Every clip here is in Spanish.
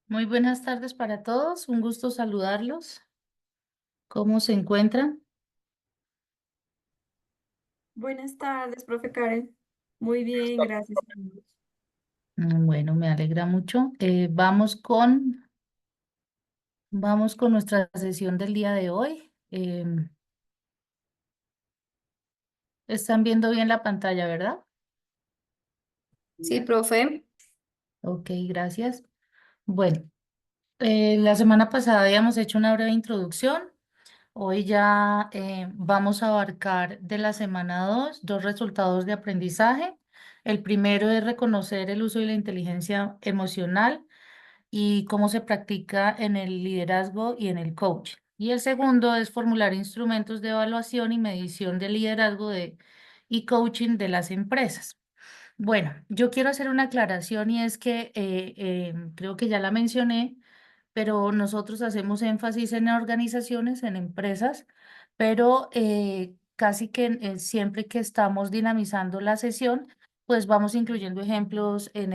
Muy buenas tardes para todos, un gusto saludarlos. ¿Cómo se encuentran? Buenas tardes, profe Karen. Muy bien, gracias. Bueno, me alegra mucho. Vamos con nuestra sesión del día de hoy. Están viendo bien la pantalla, ¿verdad? Sí, profe. Ok, gracias. Bueno, la semana pasada habíamos hecho una breve introducción. Hoy ya vamos a abarcar de la semana 2 resultados de aprendizaje. El primero es reconocer el uso de la inteligencia emocional y cómo se practica en el liderazgo y en el coach. Y el segundo es formular instrumentos de evaluación y medición del liderazgo y coaching de las empresas. Bueno, yo quiero hacer una aclaración y es que creo que ya la mencioné, pero nosotros hacemos énfasis en organizaciones, en empresas, pero casi que siempre que estamos dinamizando la sesión, pues vamos incluyendo ejemplos en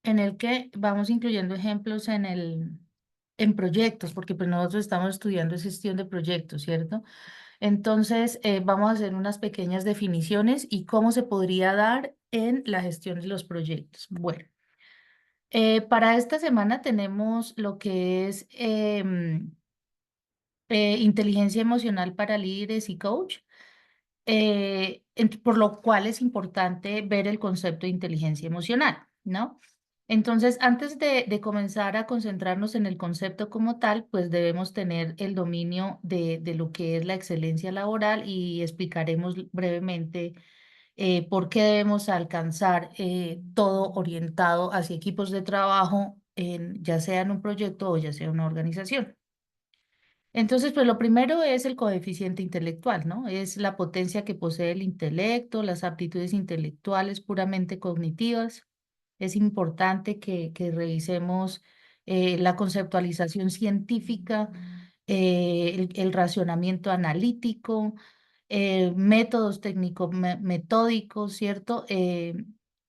el que vamos incluyendo ejemplos en proyectos, porque pues nosotros estamos estudiando gestión de proyectos, ¿cierto? Entonces, vamos a hacer unas pequeñas definiciones y cómo se podría dar en la gestión de los proyectos. Bueno, para esta semana tenemos lo que es inteligencia emocional para líderes y coach, por lo cual es importante ver el concepto de inteligencia emocional, ¿no? Entonces, antes de comenzar a concentrarnos en el concepto como tal, pues debemos tener el dominio de lo que es la excelencia laboral y explicaremos brevemente por qué debemos alcanzar todo orientado hacia equipos de trabajo, ya sea en un proyecto o ya sea en una organización. Entonces, pues lo primero es el coeficiente intelectual, ¿no? Es la potencia que posee el intelecto, las aptitudes intelectuales puramente cognitivas. Es importante que revisemos la conceptualización científica, el racionamiento analítico, métodos técnico-metódicos, ¿cierto?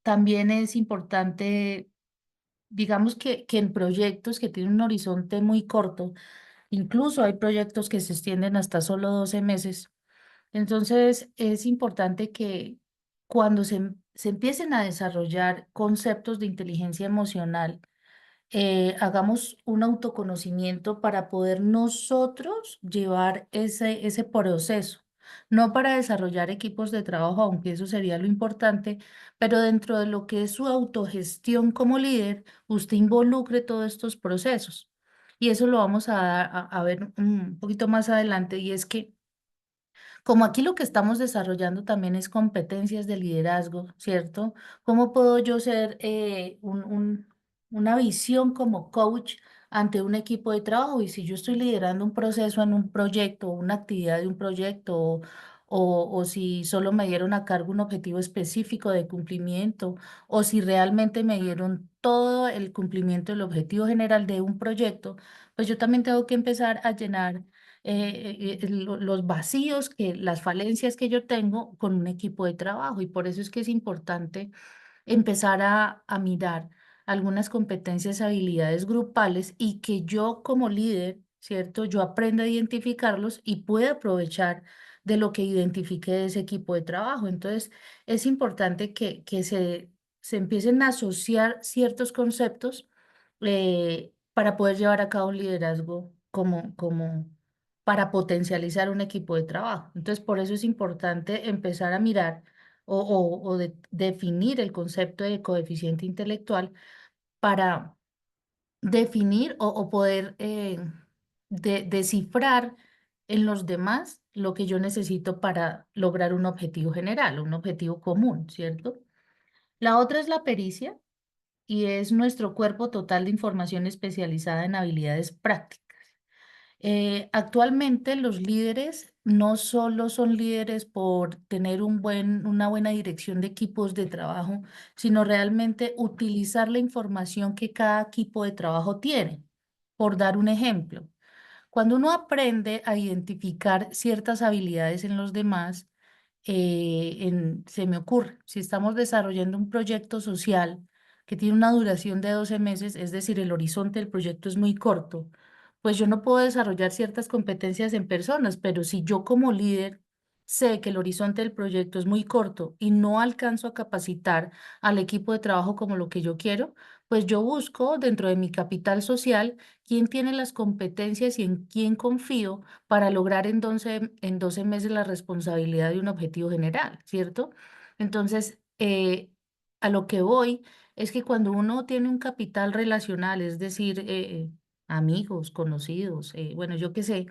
También es importante, digamos que en proyectos que tienen un horizonte muy corto, incluso hay proyectos que se extienden hasta solo 12 meses. Entonces, es importante que cuando se empiecen a desarrollar conceptos de inteligencia emocional, hagamos un autoconocimiento para poder nosotros llevar ese proceso, no para desarrollar equipos de trabajo, aunque eso sería lo importante, pero dentro de lo que es su autogestión como líder, usted involucre todos estos procesos. Y eso lo vamos a ver un poquito más adelante, y es que como aquí lo que estamos desarrollando también es competencias de liderazgo, ¿cierto? ¿Cómo puedo yo ser una visión como coach ante un equipo de trabajo? Y si yo estoy liderando un proceso en un proyecto, una actividad de un proyecto, o si solo me dieron a cargo un objetivo específico de cumplimiento, o si realmente me dieron todo el cumplimiento del objetivo general de un proyecto, pues yo también tengo que empezar a llenar los vacíos, las falencias que yo tengo con un equipo de trabajo. Y por eso es que es importante empezar a mirar algunas competencias, habilidades grupales y que yo como líder, ¿cierto? Yo aprenda a identificarlos y pueda aprovechar de lo que identifique de ese equipo de trabajo. Entonces, es importante que se empiecen a asociar ciertos conceptos para poder llevar a cabo un liderazgo como para potencializar un equipo de trabajo. Entonces, por eso es importante empezar a mirar o definir el concepto de coeficiente intelectual para definir o poder descifrar en los demás lo que yo necesito para lograr un objetivo general, un objetivo común, ¿cierto? La otra es la pericia y es nuestro cuerpo total de información especializada en habilidades prácticas. Actualmente los líderes no solo son líderes por tener una buena dirección de equipos de trabajo, sino realmente utilizar la información que cada equipo de trabajo tiene. Por dar un ejemplo, cuando uno aprende a identificar ciertas habilidades en los demás, se me ocurre, si estamos desarrollando un proyecto social, que tiene una duración de 12 meses, es decir, el horizonte del proyecto es muy corto, pues yo no puedo desarrollar ciertas competencias en personas, pero si yo como líder sé que el horizonte del proyecto es muy corto y no alcanzo a capacitar al equipo de trabajo como lo que yo quiero, pues yo busco dentro de mi capital social quién tiene las competencias y en quién confío para lograr en 12 meses la responsabilidad de un objetivo general, ¿cierto? Entonces, a lo que voy es que cuando uno tiene un capital relacional, es decir, amigos, conocidos, bueno, yo qué sé,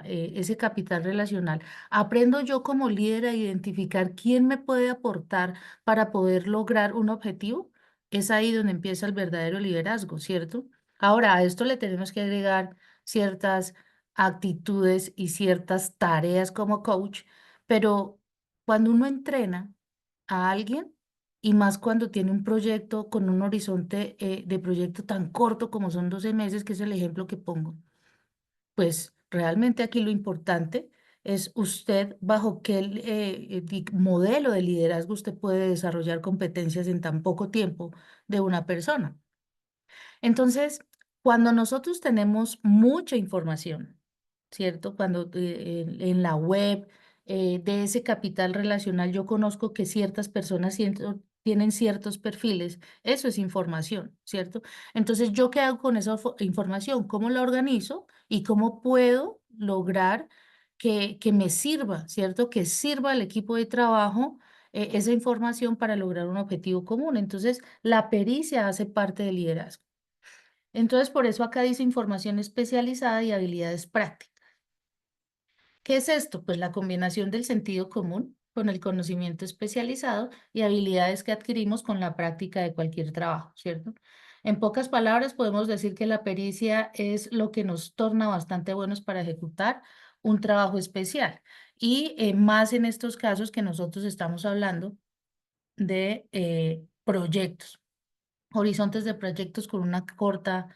ese capital relacional, aprendo yo como líder a identificar quién me puede aportar para poder lograr un objetivo. Es ahí donde empieza el verdadero liderazgo, ¿cierto? Ahora, a esto le tenemos que agregar ciertas actitudes y ciertas tareas como coach, pero cuando uno entrena a alguien, y más cuando tiene un proyecto con un horizonte de proyecto tan corto como son 12 meses, que es el ejemplo que pongo, pues realmente aquí lo importante es usted bajo qué modelo de liderazgo usted puede desarrollar competencias en tan poco tiempo de una persona. Entonces, cuando nosotros tenemos mucha información, ¿cierto? Cuando en la web de ese capital relacional yo conozco que ciertas personas tienen ciertos perfiles, eso es información, ¿cierto? Entonces, ¿yo qué hago con esa información? ¿Cómo la organizo y cómo puedo lograr que me sirva, ¿cierto? Que sirva al equipo de trabajo esa información para lograr un objetivo común. Entonces, la pericia hace parte del liderazgo. Entonces, por eso acá dice información especializada y habilidades prácticas. ¿Qué es esto? Pues la combinación del sentido común con el conocimiento especializado y habilidades que adquirimos con la práctica de cualquier trabajo, ¿cierto? En pocas palabras, podemos decir que la pericia es lo que nos torna bastante buenos para ejecutar un trabajo especial. Y más en estos casos que nosotros estamos hablando de proyectos, horizontes de proyectos con una corta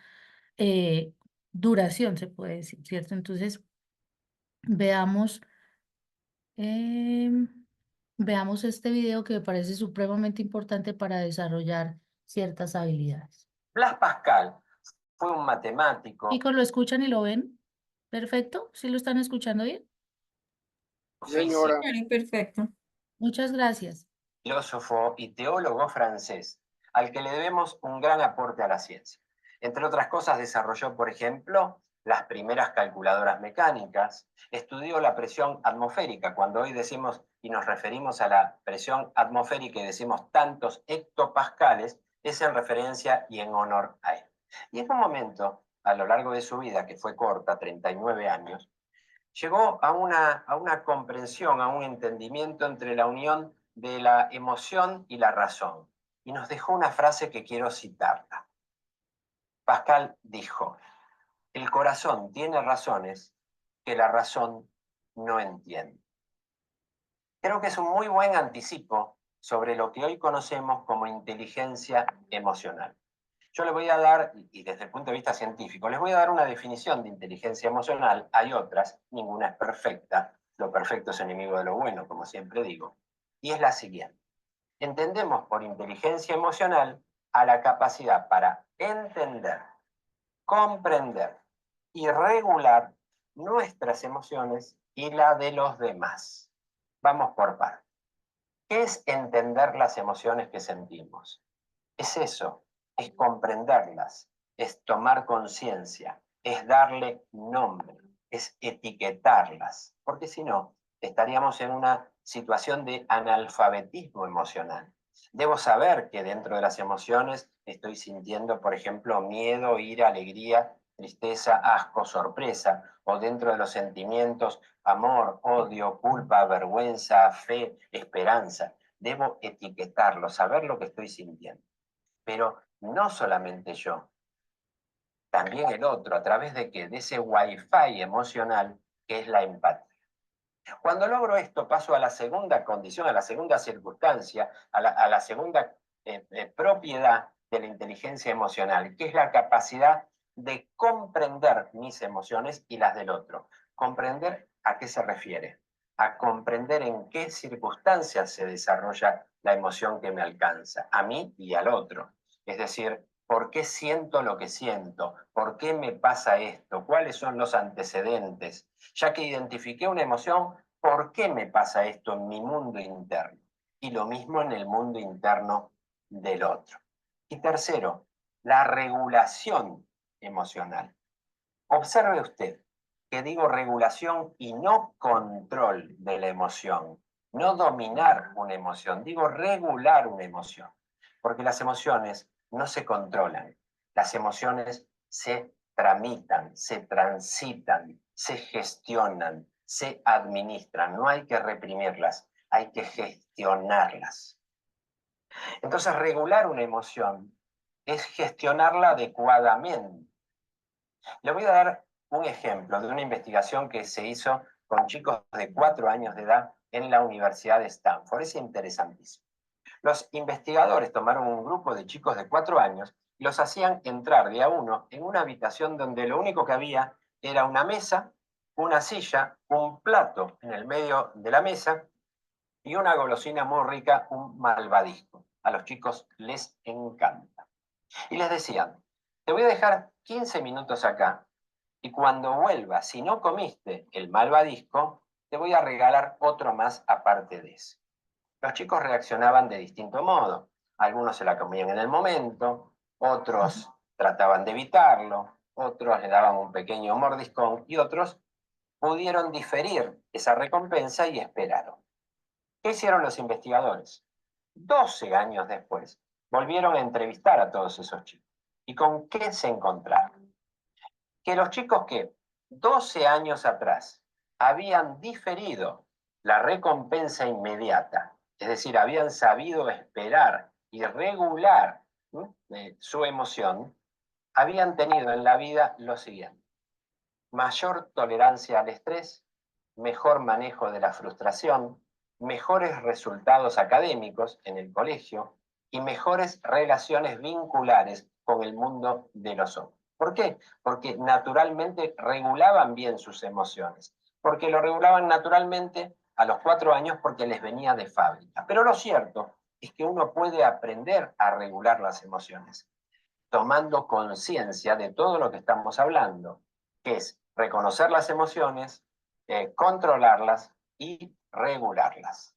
eh, duración, se puede decir, ¿cierto? Entonces, veamos, em, veamos este video que me parece supremamente importante para desarrollar ciertas habilidades. Blas Pascal fue un matemático, Chicos, ¿lo escuchan y lo ven? ¿Perfecto? ¿Sí lo están escuchando bien? físico, Perfecto. Muchas gracias. filósofo y teólogo francés, al que le debemos un gran aporte a la ciencia. Entre otras cosas, desarrolló, por ejemplo, las primeras calculadoras mecánicas, estudió la presión atmosférica. Cuando hoy decimos y nos referimos a la presión atmosférica y decimos tantos hectopascales, es en referencia y en honor a él. Y en un momento, a lo largo de su vida, que fue corta, 39 años, llegó a una comprensión, a un entendimiento entre la unión de la emoción y la razón. Y nos dejó una frase que quiero citarla. Pascal dijo, el corazón tiene razones que la razón no entiende. Creo que es un muy buen anticipo sobre lo que hoy conocemos como inteligencia emocional. Yo le voy a dar, y desde el punto de vista científico, les voy a dar una definición de inteligencia emocional. Hay otras, ninguna es perfecta. Lo perfecto es enemigo de lo bueno, como siempre digo. Y es la siguiente. Entendemos por inteligencia emocional a la capacidad para entender, comprender y regular nuestras emociones y la de los demás. Vamos por partes. ¿Qué es entender las emociones que sentimos? Es eso, es comprenderlas, es tomar conciencia, es darle nombre, es etiquetarlas, porque si no, estaríamos en una situación de analfabetismo emocional. Debo saber que dentro de las emociones estoy sintiendo, por ejemplo, miedo, ira, alegría, tristeza, asco, sorpresa, o dentro de los sentimientos, amor, odio, culpa, vergüenza, fe, esperanza. Debo etiquetarlo, saber lo que estoy sintiendo. Pero no solamente yo, también el otro, ¿a través de qué? De ese wifi emocional que es la empatía. Cuando logro esto, paso a la segunda condición, a la segunda circunstancia, a la segunda propiedad de la inteligencia emocional, que es la capacidad de comprender mis emociones y las del otro. ¿Comprender a qué se refiere? A comprender en qué circunstancias se desarrolla la emoción que me alcanza, a mí y al otro. Es decir, ¿por qué siento lo que siento? ¿Por qué me pasa esto? ¿Cuáles son los antecedentes? Ya que identifiqué una emoción, ¿por qué me pasa esto en mi mundo interno? Y lo mismo en el mundo interno del otro. Y tercero, la regulación emocional. Observe usted que digo regulación y no control de la emoción, no dominar una emoción, digo regular una emoción, porque las emociones no se controlan, las emociones se tramitan, se transitan, se gestionan, se administran, no hay que reprimirlas, hay que gestionarlas. Entonces, regular una emoción es gestionarla adecuadamente. Le voy a dar un ejemplo de una investigación que se hizo con chicos de 4 años de edad en la Universidad de Stanford. Es interesantísimo. Los investigadores tomaron un grupo de chicos de 4 años y los hacían entrar de a uno en una habitación donde lo único que había era una mesa, una silla, un plato en el medio de la mesa y una golosina muy rica, un malvadisco. A los chicos les encanta. Y les decían, te voy a dejar 15 minutos acá y cuando vuelvas, si no comiste el malvadisco, te voy a regalar otro más aparte de ese. Los chicos reaccionaban de distinto modo. Algunos se la comían en el momento, otros trataban de evitarlo, otros le daban un pequeño mordiscón y otros pudieron diferir esa recompensa y esperaron. ¿Qué hicieron los investigadores? 12 años después, volvieron a entrevistar a todos esos chicos. ¿Y con qué se encontraron? Que los chicos que 12 años atrás habían diferido la recompensa inmediata, es decir, habían sabido esperar y regular su emoción, habían tenido en la vida lo siguiente: mayor tolerancia al estrés, mejor manejo de la frustración, mejores resultados académicos en el colegio y mejores relaciones vinculares con el mundo de los otros. ¿Por qué? Porque naturalmente regulaban bien sus emociones, porque lo regulaban naturalmente a los 4 años porque les venía de fábrica. Pero lo cierto es que uno puede aprender a regular las emociones, tomando conciencia de todo lo que estamos hablando, que es reconocer las emociones, controlarlas y regularlas.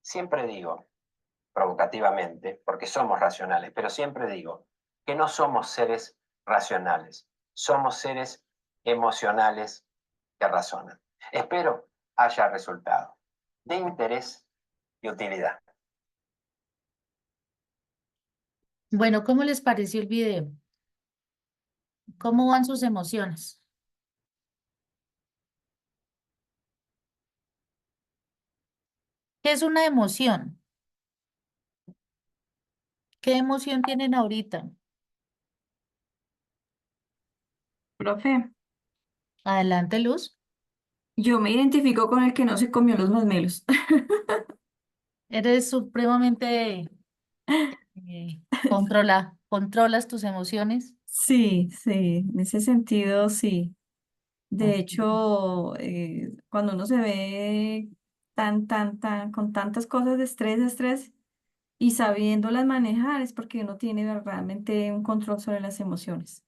Siempre digo, provocativamente, porque somos racionales, pero siempre digo que no somos seres racionales, somos seres emocionales que razonan. Espero haya resultado de interés y utilidad. Bueno, ¿cómo les pareció el video? ¿Cómo van sus emociones? ¿Qué es una emoción? ¿Qué emoción tienen ahorita? Profe, Adelante, Luz. yo me identifico con el que no se comió los masmelos. Eres supremamente controlas tus emociones. Sí, sí, en ese sentido sí. De Ok. hecho, cuando uno se ve con tantas cosas de estrés y sabiéndolas manejar, es porque uno tiene realmente un control sobre las emociones.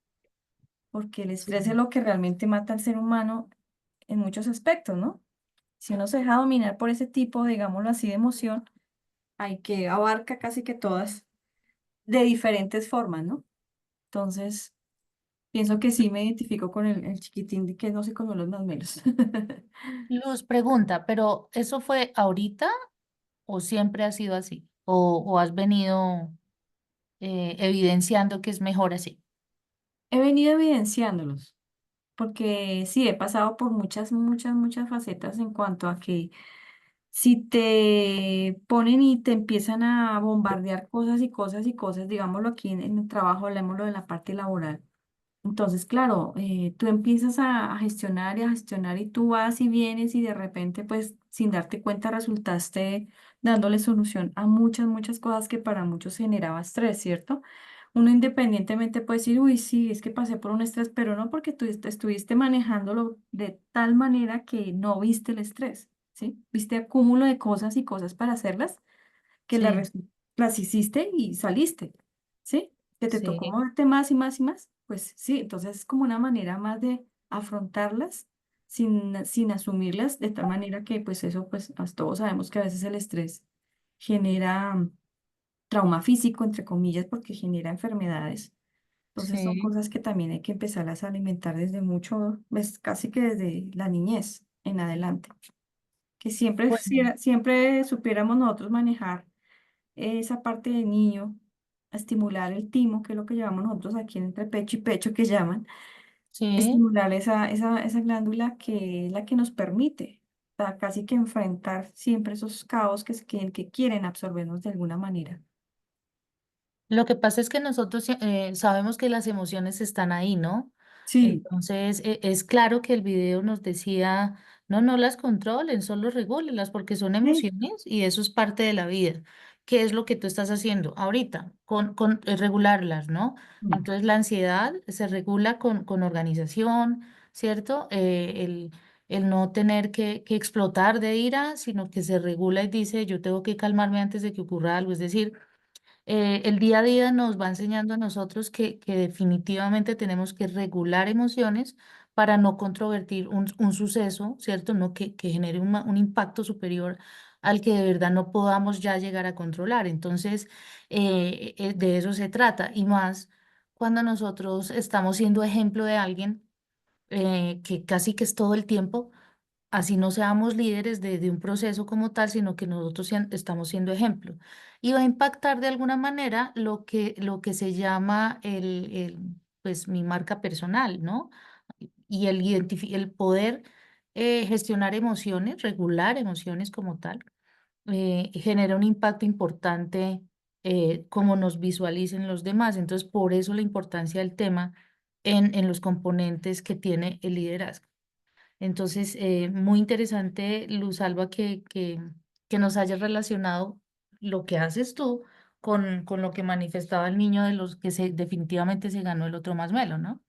Porque el estrés es Sí. lo que realmente mata al ser humano en muchos aspectos, ¿no? Si uno se deja dominar por ese tipo, digámoslo así, de emoción, hay que abarca casi que todas de diferentes formas, ¿no? Entonces, pienso que sí me identifico con el chiquitín de que no se comió los masmelos. Luz pregunta, ¿pero eso fue ahorita o siempre ha sido así? ¿O has venido evidenciando que es mejor así? He venido evidenciándolos, porque sí, he pasado por muchas facetas en cuanto a que si te ponen y te empiezan a bombardear cosas y cosas y cosas, digámoslo aquí en el trabajo, hablemoslo de la parte laboral. Entonces, claro, tú empiezas a gestionar y a gestionar y tú vas y vienes y de repente, pues, sin darte cuenta, resultaste dándole solución a muchas cosas que para muchos generaba estrés, ¿cierto? Uno independientemente puede decir, uy, sí, es que pasé por un estrés, pero no porque tú estuviste manejándolo de tal manera que no viste el estrés, ¿sí? Viste acúmulo de cosas y cosas para hacerlas que Sí, las hiciste y saliste, ¿sí? que te tocó Sí, moverte más y más y más, pues sí, entonces es como una manera más de afrontarlas sin asumirlas de tal manera que pues eso, pues todos sabemos que a veces el estrés genera trauma físico, entre comillas, porque genera enfermedades. Entonces son sí, cosas que también hay que empezarlas a alimentar desde mucho, pues casi que desde la niñez en adelante. Que siempre, bueno, siempre supiéramos nosotros manejar esa parte del niño, a estimular el timo, que es lo que llamamos nosotros aquí entre pecho y pecho, que llaman, sí. estimular esa glándula que es la que nos permite casi que enfrentar siempre esos caos que quieren absorbernos de alguna manera. Lo que pasa es que nosotros sabemos que las emociones están ahí, ¿no? Sí, Entonces, es claro que el video nos decía, no, no las controlen, solo regúlenlas porque son sí. emociones y eso es parte de la vida. ¿Qué es lo que tú estás haciendo ahorita? Con regularlas, ¿no? Mm. Entonces, la ansiedad se regula con organización, ¿cierto? El no tener que explotar de ira, sino que se regula y dice, yo tengo que calmarme antes de que ocurra algo. Es decir, el día a día nos va enseñando a nosotros que definitivamente tenemos que regular emociones para no controvertir un suceso, ¿cierto? No que genere un impacto superior al que de verdad no podamos ya llegar a controlar. Entonces, de eso se trata. Y más cuando nosotros estamos siendo ejemplo de alguien que casi que es todo el tiempo. Así no seamos líderes de un proceso como tal, sino que nosotros estamos siendo ejemplo. Y va a impactar de alguna manera lo que se llama pues, mi marca personal, ¿no? Y el poder gestionar emociones, regular emociones como tal, genera un impacto importante como nos visualicen los demás. Entonces, por eso la importancia del tema en los componentes que tiene el liderazgo. Entonces, muy interesante, Luz Alba, que nos hayas relacionado lo que haces tú con lo que manifestaba el niño de los que definitivamente se ganó el otro masmelo, ¿no?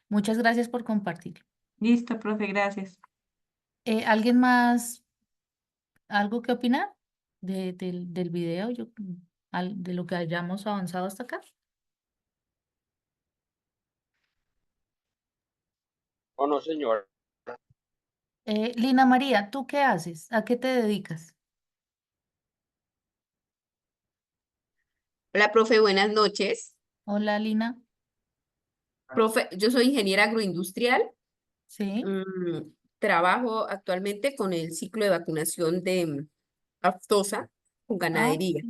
Muchas gracias por compartir. Listo, profe, gracias. ¿Alguien más, algo que opinar del video, de lo que hayamos avanzado hasta acá? ¿O no, señor? Lina María, ¿tú qué haces? ¿A qué te dedicas? Hola, profe, buenas noches. Hola, Lina. Profe, yo soy ingeniera agroindustrial. Sí. mm, Trabajo actualmente con el ciclo de vacunación de aftosa con Ah, ganadería.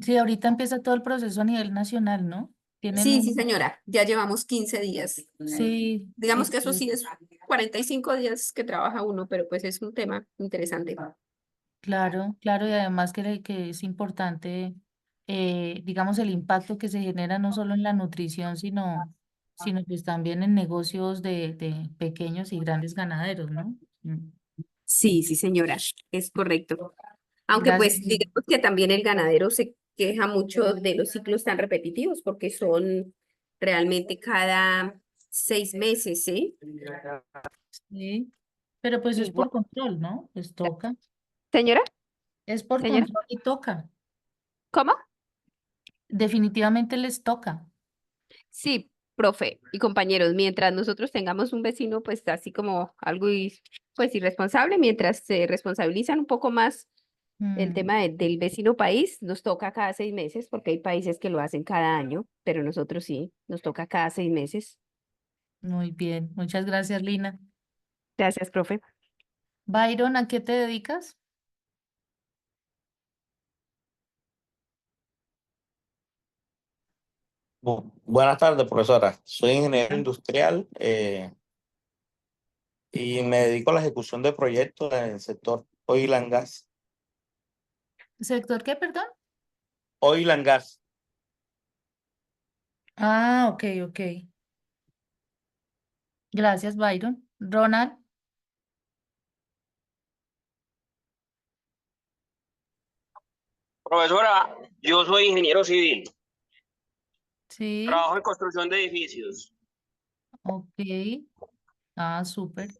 sí, ahorita empieza todo el proceso a nivel nacional, ¿no? Tienen Sí, sí, un... señora, ya llevamos 15 días. Sí, Digamos que eso sí es 45 días que trabaja uno, pero pues es un tema interesante. claro, claro, y además que es importante, digamos, el impacto que se genera no solo en la nutrición, sino pues también en negocios de pequeños y grandes ganaderos, ¿no? Mm. Sí, sí, señora, es correcto. Aunque Gracias. pues digamos que también el ganadero se queja mucho de los ciclos tan repetitivos porque son realmente cada 6 meses, ¿sí? Sí, pero pues es Igual. por control, ¿no? Les toca. Señora, Es por señora, control y toca. ¿cómo? Definitivamente les toca. Sí, profe y compañeros, mientras nosotros tengamos un vecino pues así como algo pues irresponsable, mientras se responsabilizan un poco más el Mm, tema del vecino país, nos toca cada 6 meses, porque hay países que lo hacen cada año, pero nosotros sí, nos toca cada 6 meses. muy bien, muchas gracias, Lina. Gracias, profe. Byron, ¿a qué te dedicas? Buenas tardes, profesora. Soy ingeniero Hola. industrial y me dedico a la ejecución de proyectos en el sector oil and gas. ¿Sector qué, perdón? Oil and gas. Ah, ok, ok. Gracias, Byron. Ronald, Profesora, yo soy ingeniero civil, sí, trabajo en construcción de edificios. ok. Ah, súper.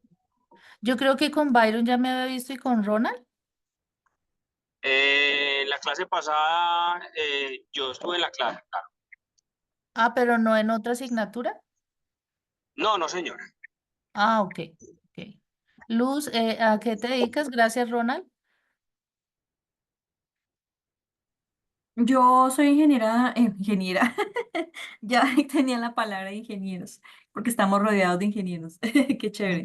Yo creo que con Byron ya me había visto y con Ronald. La clase pasada, yo estuve en la clase, claro. Ah, pero no en otra asignatura. No, no, señora. Ah, ok, ok. Luz, ¿a qué te dedicas? Gracias, Ronald. Yo soy ingeniera, ya tenía la palabra ingenieros, porque estamos rodeados de ingenieros, qué chévere.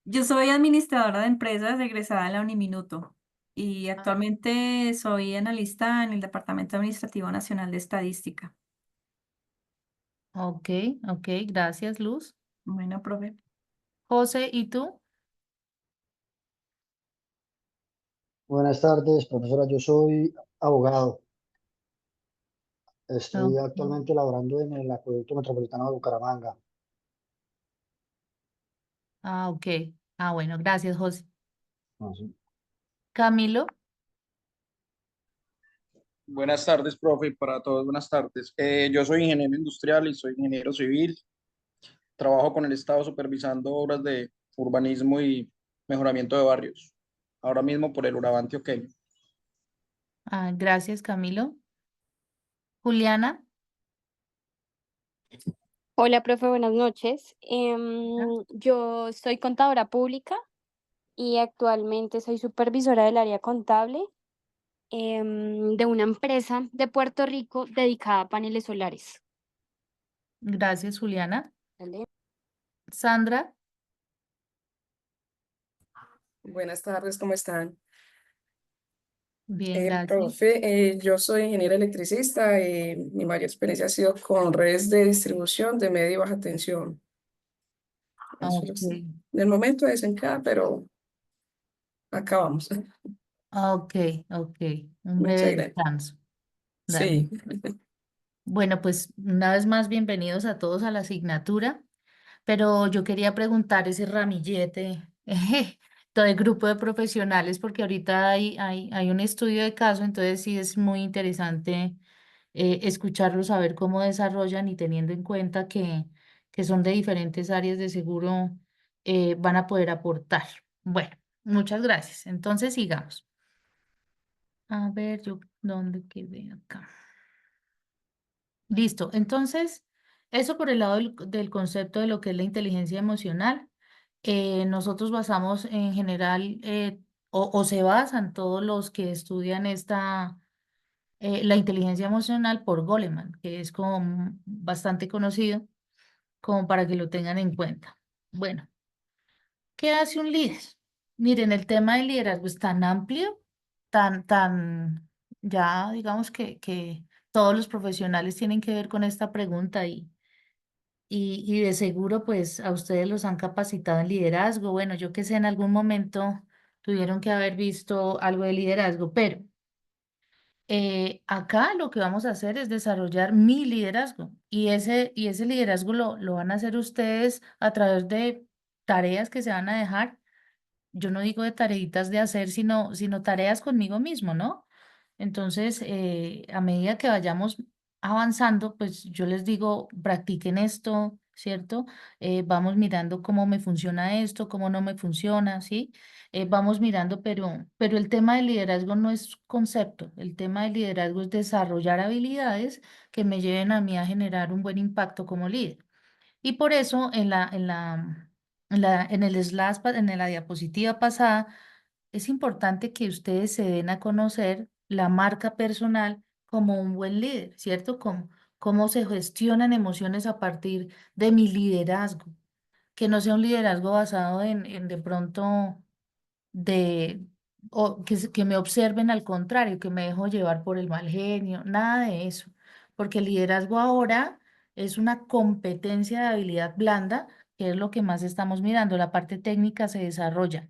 Yo soy administradora de empresas egresada en la Uniminuto y actualmente soy analista en el Departamento Administrativo Nacional de Estadística. Ok, ok, gracias, Luz. Bueno, profe. José, ¿y tú? Buenas tardes, profesora. Yo soy abogado. Estoy Ok. actualmente laborando en el Acueducto Metropolitano de Bucaramanga. Ah, ok. Ah, bueno, gracias, José. No, sí. Camilo, Buenas tardes, profe, para todos, buenas tardes. Yo soy ingeniero industrial y soy ingeniero civil. Trabajo con el Estado supervisando obras de urbanismo y mejoramiento de barrios. Ahora mismo por el Urabá antioqueño. gracias, Camilo. Juliana. Hola, profe, buenas noches. Yo soy contadora pública y actualmente soy supervisora del área contable de una empresa de Puerto Rico dedicada a paneles solares. Gracias, Juliana. ¿Vale? Sandra. Buenas tardes, ¿cómo están? Bien, gracias. Profe, yo soy ingeniero electricista y mi mayor experiencia ha sido con redes de distribución de media y baja tensión. Eso Ok, es del momento es en cada, pero acabamos. ok, ok. Un Muchas breve gracias. descanso. Dale. Sí. Bueno, pues una vez más, bienvenidos a todos a la asignatura, pero yo quería preguntar ese ramillete, todo el grupo de profesionales, porque ahorita hay un estudio de caso, entonces sí es muy interesante escucharlos, saber cómo desarrollan y teniendo en cuenta que son de diferentes áreas de seguro, van a poder aportar. Bueno, muchas gracias. Entonces sigamos. A ver, yo, ¿dónde quedé acá? Listo. Entonces, eso por el lado del concepto de lo que es la inteligencia emocional. Nosotros basamos en general, o se basan todos los que estudian la inteligencia emocional por Goleman, que es como bastante conocido, como para que lo tengan en cuenta. Bueno, ¿qué hace un líder? Miren, el tema del liderazgo es tan amplio, ya digamos que todos los profesionales tienen que ver con esta pregunta y de seguro pues a ustedes los han capacitado en liderazgo. Bueno, yo que sé, en algún momento tuvieron que haber visto algo de liderazgo, pero acá lo que vamos a hacer es desarrollar mi liderazgo y ese liderazgo lo van a hacer ustedes a través de tareas que se van a dejar. Yo no digo de tareitas de hacer, sino tareas conmigo mismo, ¿no? Entonces, a medida que vayamos avanzando, pues yo les digo, practiquen esto, ¿cierto? Vamos mirando cómo me funciona esto, cómo no me funciona, ¿sí? Vamos mirando, pero el tema del liderazgo no es concepto, el tema del liderazgo es desarrollar habilidades que me lleven a mí a generar un buen impacto como líder. Y por eso en el en la diapositiva pasada, es importante que ustedes se den a conocer la marca personal como un buen líder, ¿cierto? Cómo se gestionan emociones a partir de mi liderazgo, que no sea un liderazgo basado en de pronto de, o que me observen al contrario, que me dejo llevar por el mal genio, nada de eso, porque el liderazgo ahora es una competencia de habilidad blanda, que es lo que más estamos mirando, la parte técnica se desarrolla,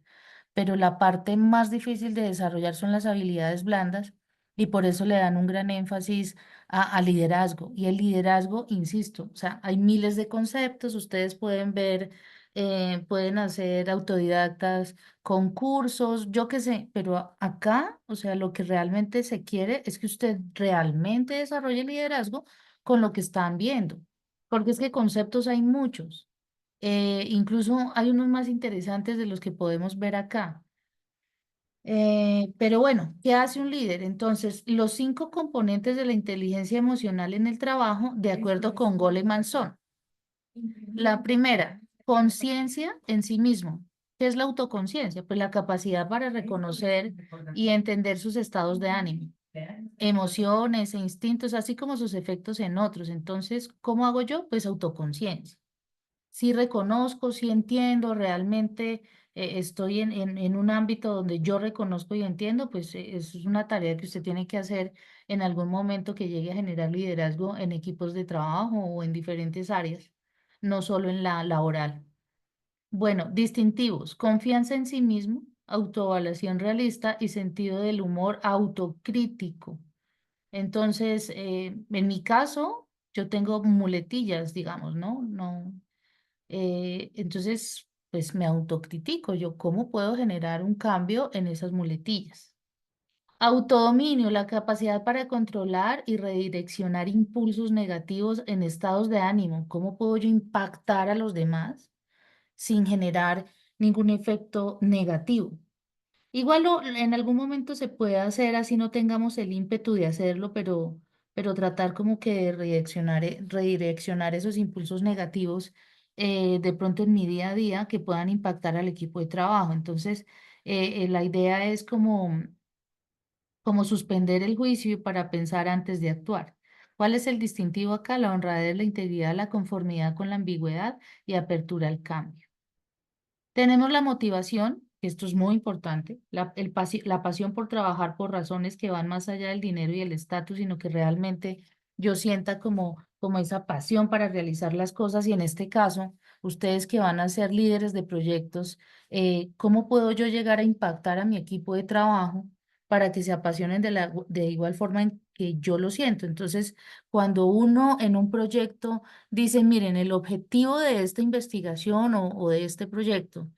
pero la parte más difícil de desarrollar son las habilidades blandas y por eso le dan un gran énfasis al liderazgo. Y el liderazgo, insisto, o sea, hay miles de conceptos, ustedes pueden ver, pueden hacer autodidactas concursos, yo qué sé, pero acá, o sea, lo que realmente se quiere es que usted realmente desarrolle liderazgo con lo que están viendo, porque es que conceptos hay muchos. Incluso hay unos más interesantes de los que podemos ver acá. Pero bueno, ¿qué hace un líder? Entonces, los 5 componentes de la inteligencia emocional en el trabajo, de acuerdo con Goleman, son: la primera, conciencia en sí mismo. ¿Qué es la autoconciencia? Pues la capacidad para reconocer y entender sus estados de ánimo, emociones e instintos, así como sus efectos en otros. Entonces, ¿cómo hago yo? Pues autoconciencia. Si reconozco, si entiendo, realmente estoy en un ámbito donde yo reconozco y entiendo, pues eso es una tarea que usted tiene que hacer en algún momento que llegue a generar liderazgo en equipos de trabajo o en diferentes áreas, no solo en la laboral. Bueno, distintivos: confianza en sí mismo, autoevaluación realista y sentido del humor autocrítico. Entonces, en mi caso, yo tengo muletillas, digamos, ¿no? Entonces, pues me autocritico yo, ¿cómo puedo generar un cambio en esas muletillas? Autodominio, la capacidad para controlar y redireccionar impulsos negativos en estados de ánimo. ¿Cómo puedo yo impactar a los demás sin generar ningún efecto negativo? Igual en algún momento se puede hacer así no tengamos el ímpetu de hacerlo, pero tratar como que de redireccionar esos impulsos negativos de pronto en mi día a día que puedan impactar al equipo de trabajo. Entonces, la idea es como suspender el juicio para pensar antes de actuar. ¿Cuál es el distintivo acá? La honradez, la integridad, la conformidad con la ambigüedad y apertura al cambio. Tenemos la motivación, que esto es muy importante, la pasión por trabajar por razones que van más allá del dinero y el estatus, sino que realmente yo sienta como esa pasión para realizar las cosas. Y en este caso, ustedes que van a ser líderes de proyectos, ¿cómo puedo yo llegar a impactar a mi equipo de trabajo para que se apasionen de igual forma en que yo lo siento? Entonces, cuando uno en un proyecto dice, miren, el objetivo de esta investigación o de este proyecto,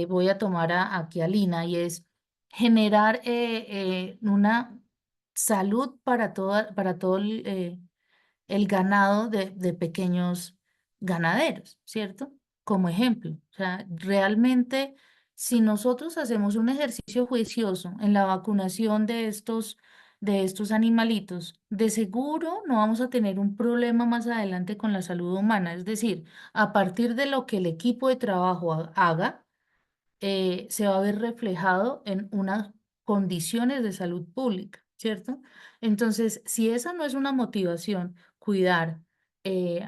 voy a tomar aquí a Lina, y es generar una salud para todo el ganado de pequeños ganaderos, ¿cierto? Como ejemplo. O sea, realmente, si nosotros hacemos un ejercicio juicioso en la vacunación de estos animalitos, de seguro no vamos a tener un problema más adelante con la salud humana. Es decir, a partir de lo que el equipo de trabajo haga, se va a ver reflejado en unas condiciones de salud pública, ¿cierto? Entonces, si esa no es una motivación, cuidar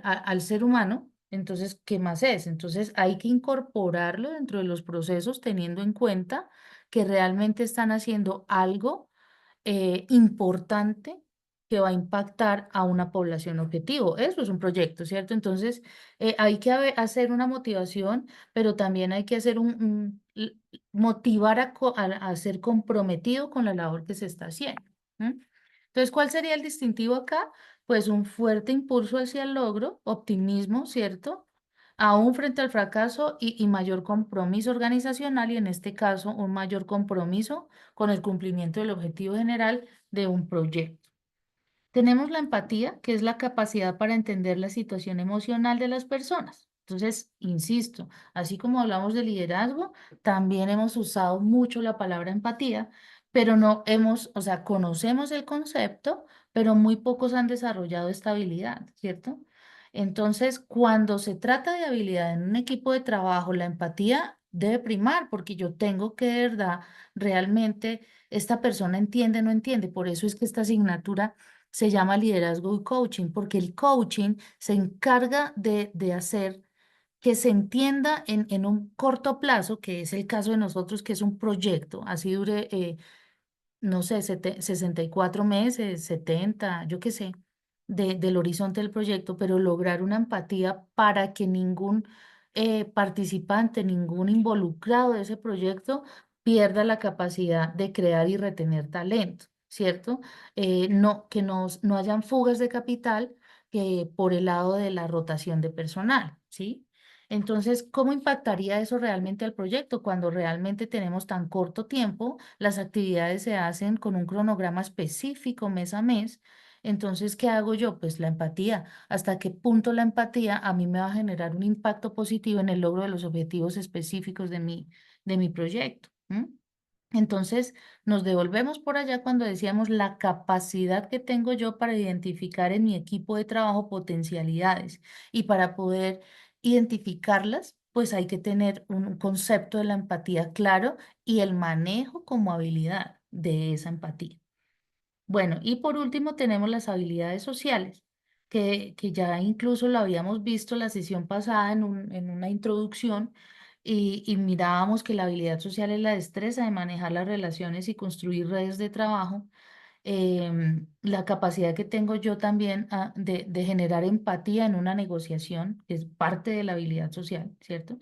al ser humano, entonces, ¿qué más es? Entonces, hay que incorporarlo dentro de los procesos teniendo en cuenta que realmente están haciendo algo importante que va a impactar a una población objetivo. Eso es un proyecto, ¿cierto? Entonces, hay que hacer una motivación, pero también hay que hacer motivar a ser comprometido con la labor que se está haciendo. ¿M? Entonces, ¿cuál sería el distintivo acá? Pues un fuerte impulso hacia el logro, optimismo, ¿cierto? Aún frente al fracaso y mayor compromiso organizacional, y en este caso un mayor compromiso con el cumplimiento del objetivo general de un proyecto. Tenemos la empatía, que es la capacidad para entender la situación emocional de las personas. Entonces, insisto, así como hablamos de liderazgo, también hemos usado mucho la palabra empatía, pero no hemos, o sea, conocemos el concepto, pero muy pocos han desarrollado esta habilidad, ¿cierto? Entonces, cuando se trata de habilidad en un equipo de trabajo, la empatía debe primar, porque yo tengo que de verdad, realmente, esta persona entiende, no entiende. Por eso es que esta asignatura se llama liderazgo y coaching, porque el coaching se encarga de hacer que se entienda en un corto plazo, que es el caso de nosotros, que es un proyecto, así dure, no sé, 64 meses, 70, yo qué sé, del horizonte del proyecto, pero lograr una empatía para que ningún participante, ningún involucrado de ese proyecto pierda la capacidad de crear y retener talento, ¿cierto? No, que no hayan fugas de capital por el lado de la rotación de personal, ¿sí? Entonces, ¿cómo impactaría eso realmente al proyecto cuando realmente tenemos tan corto tiempo? Las actividades se hacen con un cronograma específico mes a mes. Entonces, ¿qué hago yo? Pues la empatía. ¿Hasta qué punto la empatía a mí me va a generar un impacto positivo en el logro de los objetivos específicos de mi proyecto? ¿M? Entonces, nos devolvemos por allá cuando decíamos la capacidad que tengo yo para identificar en mi equipo de trabajo potencialidades y para poder identificarlas, pues hay que tener un concepto de la empatía claro y el manejo como habilidad de esa empatía. Bueno, y por último tenemos las habilidades sociales, que ya incluso lo habíamos visto la sesión pasada en una introducción y mirábamos que la habilidad social es la destreza de manejar las relaciones y construir redes de trabajo, la capacidad que tengo yo también de generar empatía en una negociación, que es parte de la habilidad social, ¿cierto?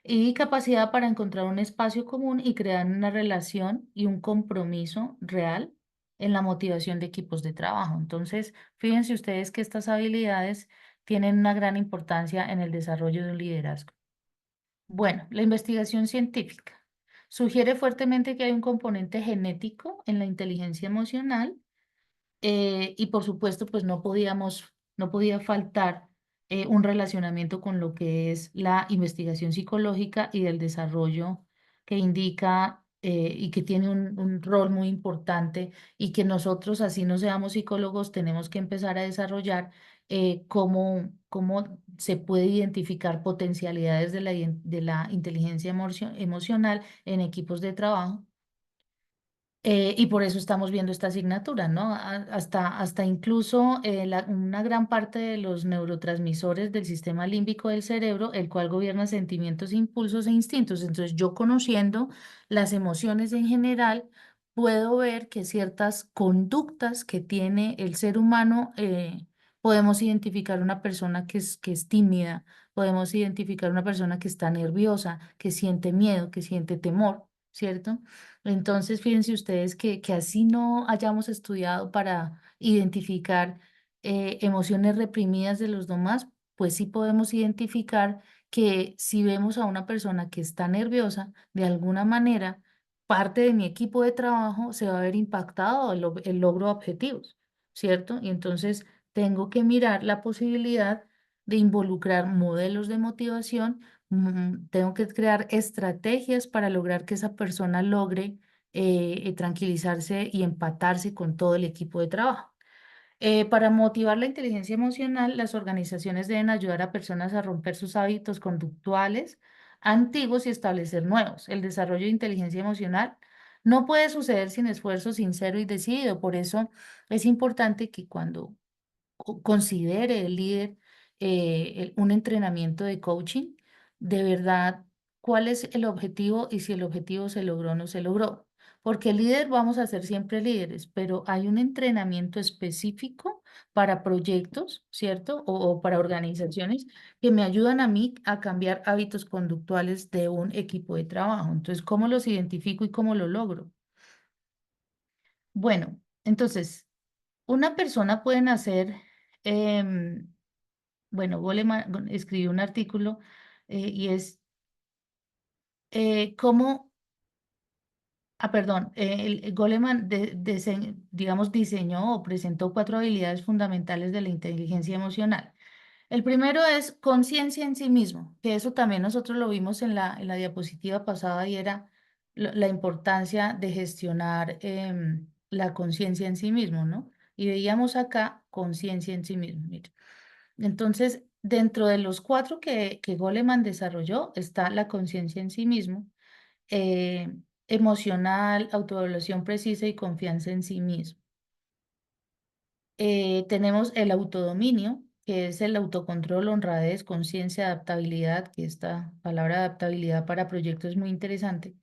Y capacidad para encontrar un espacio común y crear una relación y un compromiso real en la motivación de equipos de trabajo. Entonces, fíjense ustedes que estas habilidades tienen una gran importancia en el desarrollo de un liderazgo. Bueno, la investigación científica sugiere fuertemente que hay un componente genético en la inteligencia emocional y por supuesto, pues no podía faltar un relacionamiento con lo que es la investigación psicológica y del desarrollo que indica y que tiene un rol muy importante y que nosotros, así no seamos psicólogos, tenemos que empezar a desarrollar cómo se puede identificar potencialidades de de la inteligencia emocional en equipos de trabajo y por eso estamos viendo esta asignatura, ¿no? Hasta incluso una gran parte de los neurotransmisores del sistema límbico del cerebro, el cual gobierna sentimientos, impulsos e instintos. Entonces, yo conociendo las emociones en general, puedo ver que ciertas conductas que tiene el ser humano, podemos identificar una persona que es tímida, podemos identificar una persona que está nerviosa, que siente miedo, que siente temor, ¿cierto? Entonces, fíjense ustedes que así no hayamos estudiado para identificar emociones reprimidas de los demás, pues sí podemos identificar que si vemos a una persona que está nerviosa, de alguna manera, parte de mi equipo de trabajo se va a ver impactado el logro de objetivos, ¿cierto? Y entonces tengo que mirar la posibilidad de involucrar modelos de motivación. Tengo que crear estrategias para lograr que esa persona logre tranquilizarse y empatarse con todo el equipo de trabajo. Para motivar la inteligencia emocional, las organizaciones deben ayudar a personas a romper sus hábitos conductuales antiguos y establecer nuevos. El desarrollo de inteligencia emocional no puede suceder sin esfuerzo sincero y decidido. Por eso es importante que cuando considere el líder un entrenamiento de coaching, de verdad, cuál es el objetivo y si el objetivo se logró o no se logró. Porque el líder vamos a ser siempre líderes, pero hay un entrenamiento específico para proyectos, ¿cierto? O para organizaciones que me ayudan a mí a cambiar hábitos conductuales de un equipo de trabajo. Entonces, ¿cómo los identifico y cómo lo logro? Bueno, entonces, una persona puede nacer, bueno, Goleman escribió un artículo y es cómo, perdón, el Goleman, digamos, diseñó o presentó 4 habilidades fundamentales de la inteligencia emocional. El primero es conciencia en sí mismo, que eso también nosotros lo vimos en la diapositiva pasada y era la importancia de gestionar la conciencia en sí mismo, ¿no? Y veíamos acá conciencia en sí mismo. Mire. Entonces, dentro de los 4 que Goleman desarrolló está la conciencia en sí mismo, eh, emocional, autoevaluación precisa y confianza en sí mismo. Tenemos el autodominio, que es el autocontrol, honradez, conciencia, adaptabilidad, que esta palabra adaptabilidad para proyectos es muy interesante,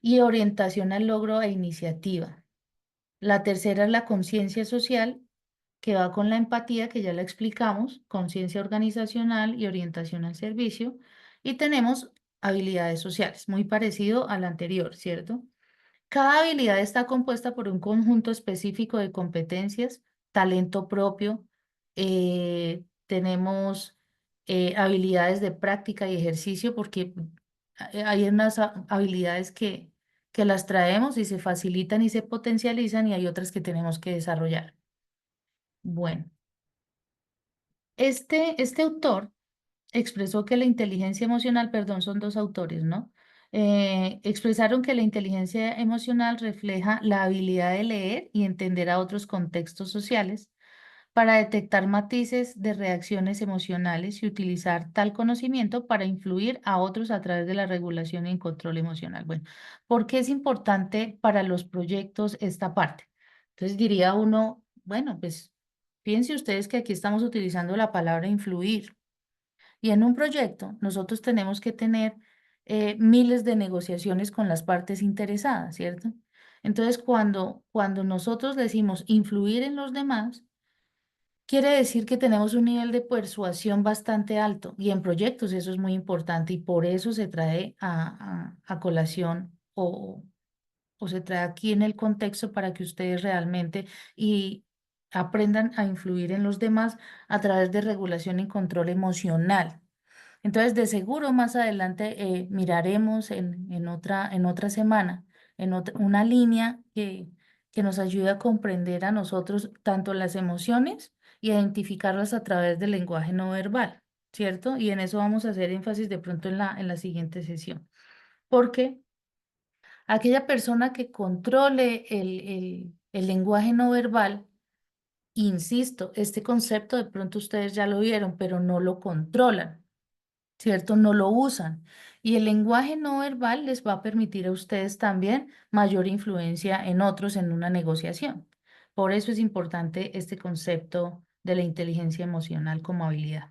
y orientación al logro e iniciativa. La tercera es la conciencia social, que va con la empatía, que ya la explicamos, conciencia organizacional y orientación al servicio. Y tenemos habilidades sociales, muy parecido a la anterior, ¿cierto? Cada habilidad está compuesta por un conjunto específico de competencias, talento propio, tenemos habilidades de práctica y ejercicio, porque hay unas habilidades que las traemos y se facilitan y se potencializan y hay otras que tenemos que desarrollar. Bueno, este autor expresó que la inteligencia emocional, perdón, son 2 autores, ¿no? Expresaron que la inteligencia emocional refleja la habilidad de leer y entender a otros contextos sociales para detectar matices de reacciones emocionales y utilizar tal conocimiento para influir a otros a través de la regulación y el control emocional. Bueno, ¿por qué es importante para los proyectos esta parte? Entonces diría uno, bueno, pues fíjense ustedes que aquí estamos utilizando la palabra influir. Y en un proyecto nosotros tenemos que tener miles de negociaciones con las partes interesadas, ¿cierto? Entonces, cuando nosotros decimos influir en los demás, quiere decir que tenemos un nivel de persuasión bastante alto y en proyectos eso es muy importante y por eso se trae a colación o se trae aquí en el contexto para que ustedes realmente y aprendan a influir en los demás a través de regulación y control emocional. Entonces, de seguro más adelante miraremos en otra semana, una línea que nos ayude a comprender a nosotros tanto las emociones y identificarlas a través del lenguaje no verbal, ¿cierto? Y en eso vamos a hacer énfasis de pronto en la siguiente sesión. Porque aquella persona que controle el lenguaje no verbal, insisto, este concepto de pronto ustedes ya lo vieron, pero no lo controlan. ¿Cierto? No lo usan. Y el lenguaje no verbal les va a permitir a ustedes también mayor influencia en otros en una negociación. Por eso es importante este concepto de la inteligencia emocional como habilidad.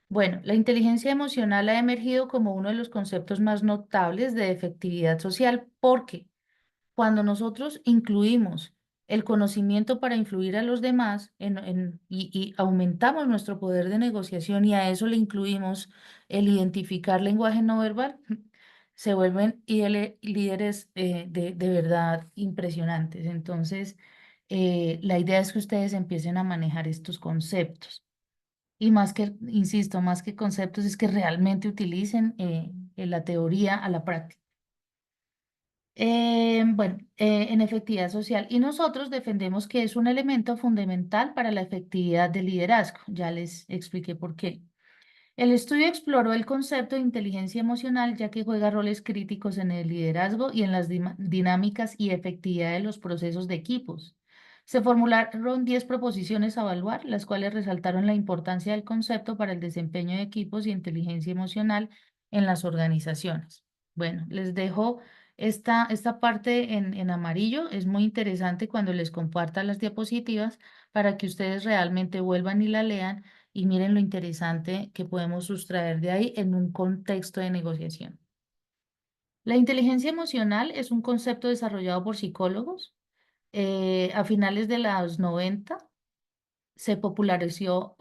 Bueno, la inteligencia emocional ha emergido como uno de los conceptos más notables de efectividad social porque cuando nosotros incluimos el conocimiento para influir a los demás y aumentamos nuestro poder de negociación y a eso le incluimos el identificar lenguaje no verbal, se vuelven líderes de verdad impresionantes. Entonces, la idea es que ustedes empiecen a manejar estos conceptos. Y más que, insisto, más que conceptos, es que realmente utilicen la teoría a la práctica. Bueno, en efectividad social. Y nosotros defendemos que es un elemento fundamental para la efectividad del liderazgo. Ya les expliqué por qué. El estudio exploró el concepto de inteligencia emocional, ya que juega roles críticos en el liderazgo y en las dinámicas y efectividad de los procesos de equipos. Se formularon 10 proposiciones a evaluar, las cuales resaltaron la importancia del concepto para el desempeño de equipos y inteligencia emocional en las organizaciones. Bueno, les dejo esta parte en amarillo. Es muy interesante cuando les comparta las diapositivas para que ustedes realmente vuelvan y la lean y miren lo interesante que podemos sustraer de ahí en un contexto de negociación. La inteligencia emocional es un concepto desarrollado por psicólogos a finales de los 90. Se popularizó,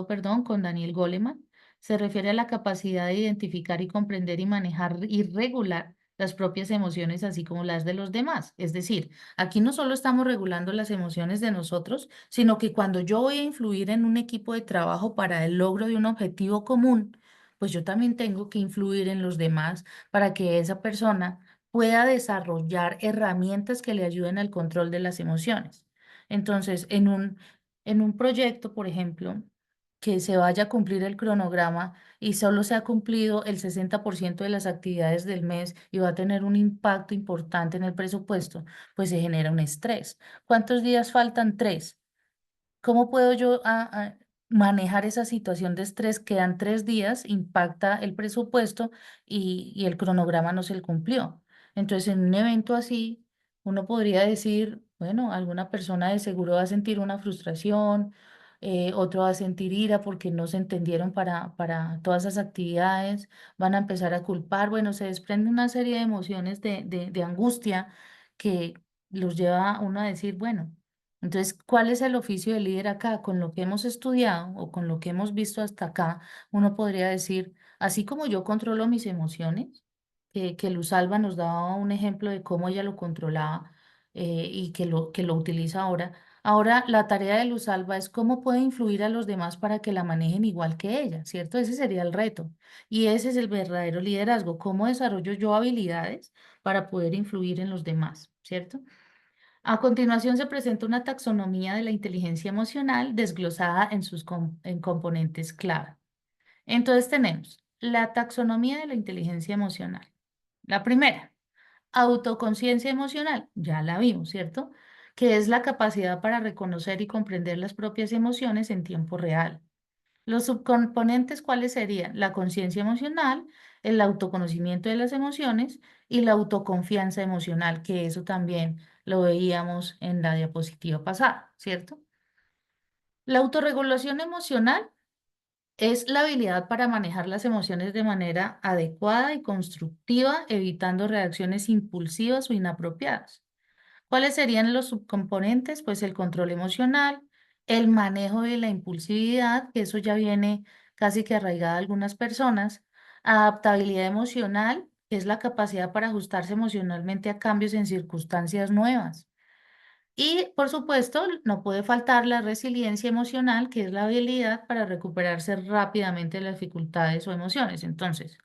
perdón, con Daniel Goleman. Se refiere a la capacidad de identificar y comprender y manejar y regular las propias emociones, así como las de los demás. Es decir, aquí no solo estamos regulando las emociones de nosotros, sino que cuando yo voy a influir en un equipo de trabajo para el logro de un objetivo común, pues yo también tengo que influir en los demás para que esa persona pueda desarrollar herramientas que le ayuden al control de las emociones. Entonces, en un proyecto, por ejemplo, que se vaya a cumplir el cronograma y solo se ha cumplido el 60% de las actividades del mes y va a tener un impacto importante en el presupuesto, pues se genera un estrés. ¿Cuántos días faltan? 3. ¿Cómo puedo yo manejar esa situación de estrés? Quedan 3 días, impacta el presupuesto y el cronograma no se le cumplió. Entonces, en un evento así, uno podría decir, bueno, alguna persona de seguro va a sentir una frustración, otro va a sentir ira porque no se entendieron para todas esas actividades, van a empezar a culpar, bueno, se desprende una serie de emociones de angustia que los lleva a uno a decir, bueno. Entonces, ¿cuál es el oficio del líder acá? Con lo que hemos estudiado o con lo que hemos visto hasta acá, uno podría decir, así como yo controlo mis emociones, que Luz Alba nos daba un ejemplo de cómo ella lo controlaba y que lo utiliza ahora. Ahora, la tarea de Luz Alba es cómo puede influir a los demás para que la manejen igual que ella, ¿cierto? Ese sería el reto. Y ese es el verdadero liderazgo. ¿Cómo desarrollo yo habilidades para poder influir en los demás, ¿cierto? A continuación se presenta una taxonomía de la inteligencia emocional desglosada en sus componentes clave. Entonces tenemos la taxonomía de la inteligencia emocional. La primera, autoconciencia emocional, ya la vimos, ¿cierto? Que es la capacidad para reconocer y comprender las propias emociones en tiempo real. Los subcomponentes, ¿cuáles serían? La conciencia emocional, el autoconocimiento de las emociones y la autoconfianza emocional, que eso también lo veíamos en la diapositiva pasada, ¿cierto? La autorregulación emocional es la habilidad para manejar las emociones de manera adecuada y constructiva, evitando reacciones impulsivas o inapropiadas. ¿Cuáles serían los subcomponentes? Pues el control emocional, el manejo de la impulsividad, que eso ya viene casi que arraigada a algunas personas, adaptabilidad emocional, que es la capacidad para ajustarse emocionalmente a cambios en circunstancias nuevas. Y, por supuesto, no puede faltar la resiliencia emocional, que es la habilidad para recuperarse rápidamente de las dificultades o emociones. Entonces,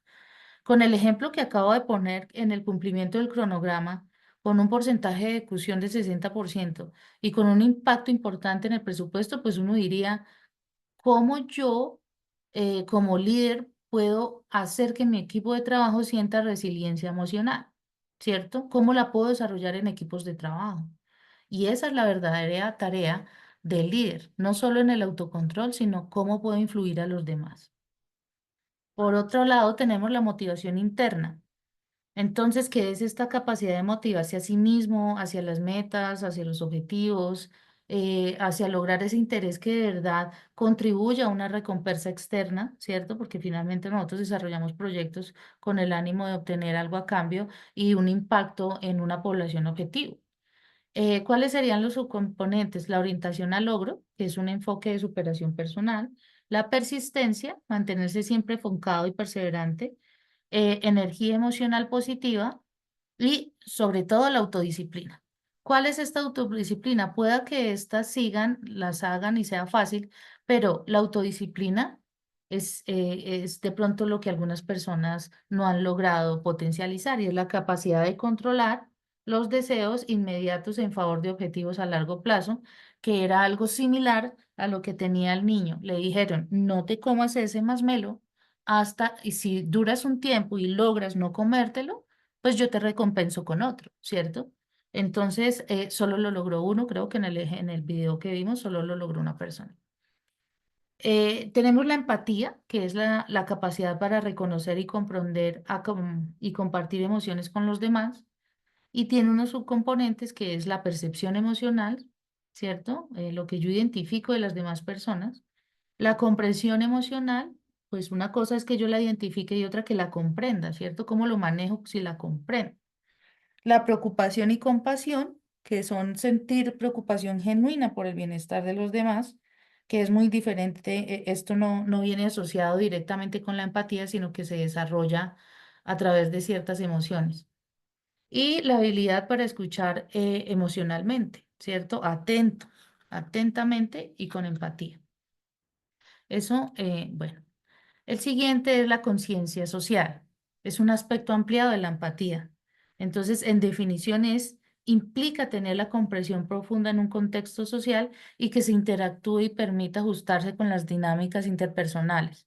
con el ejemplo que acabo de poner en el cumplimiento del cronograma, con un porcentaje de ejecución del 60% y con un impacto importante en el presupuesto, pues uno diría, ¿cómo yo, como líder, puedo hacer que mi equipo de trabajo sienta resiliencia emocional? ¿Cierto? ¿Cómo la puedo desarrollar en equipos de trabajo? Y esa es la verdadera tarea del líder, no solo en el autocontrol, sino cómo puedo influir a los demás. Por otro lado, tenemos la motivación interna. Entonces, ¿qué es esta capacidad de motivarse a sí mismo, hacia las metas, hacia los objetivos, hacia lograr ese interés que de verdad contribuya a una recompensa externa, ¿cierto? Porque finalmente nosotros desarrollamos proyectos con el ánimo de obtener algo a cambio y un impacto en una población objetivo. ¿Cuáles serían los subcomponentes? La orientación al logro, que es un enfoque de superación personal, la persistencia, mantenerse siempre enfocado y perseverante, energía emocional positiva y sobre todo la autodisciplina. ¿Cuál es esta autodisciplina? Pueda que éstas sigan, las hagan y sea fácil, pero la autodisciplina es de pronto lo que algunas personas no han logrado potencializar y es la capacidad de controlar los deseos inmediatos en favor de objetivos a largo plazo, que era algo similar a lo que tenía el niño. Le dijeron, no te comas ese masmelo hasta, y si duras un tiempo y logras no comértelo, pues yo te recompenso con otro, ¿cierto? Entonces, solo lo logró uno, creo que en el video que vimos, solo lo logró una persona. Tenemos la empatía, que es la capacidad para reconocer y comprender y compartir emociones con los demás. Y tiene unos subcomponentes que es la percepción emocional, ¿cierto? Lo que yo identifico de las demás personas. La comprensión emocional, pues una cosa es que yo la identifique y otra que la comprenda, ¿cierto? ¿Cómo lo manejo si la comprendo? La preocupación y compasión, que son sentir preocupación genuina por el bienestar de los demás, que es muy diferente. Esto no viene asociado directamente con la empatía, sino que se desarrolla a través de ciertas emociones. Y la habilidad para escuchar emocionalmente, ¿cierto? Atento, atentamente y con empatía. Eso, bueno. El siguiente es la conciencia social. Es un aspecto ampliado de la empatía. Entonces, en definiciones, implica tener la comprensión profunda en un contexto social y que se interactúe y permita ajustarse con las dinámicas interpersonales.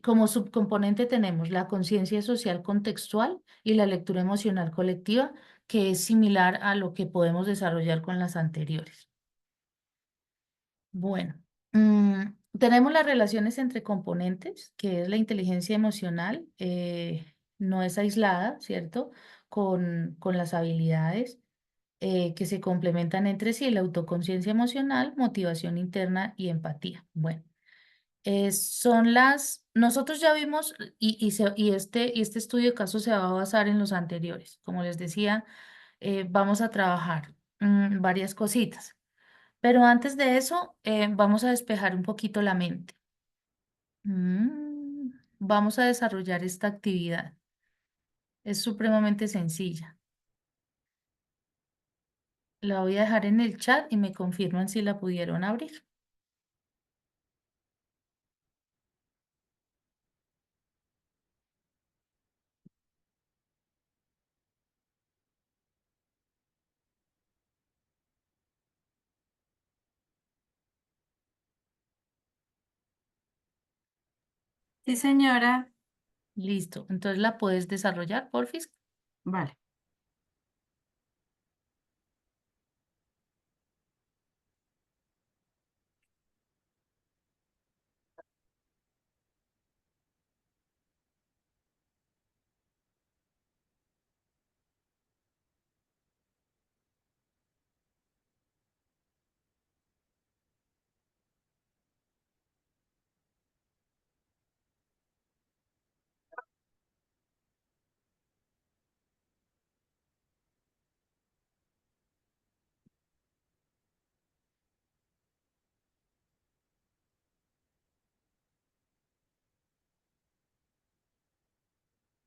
Como subcomponente tenemos la conciencia social contextual y la lectura emocional colectiva, que es similar a lo que podemos desarrollar con las anteriores. Bueno, tenemos las relaciones entre componentes, que es la inteligencia emocional, no es aislada, ¿cierto? Con las habilidades que se complementan entre sí, la autoconciencia emocional, motivación interna y empatía. Bueno. Nosotros ya vimos y este estudio de caso se va a basar en los anteriores. Como les decía, vamos a trabajar varias cositas. Pero antes de eso, vamos a despejar un poquito la mente. Vamos a desarrollar esta actividad. Es supremamente sencilla. La voy a dejar en el chat y me confirman si la pudieron abrir. Sí, señora. Listo. Entonces la puedes desarrollar, porfis. Vale.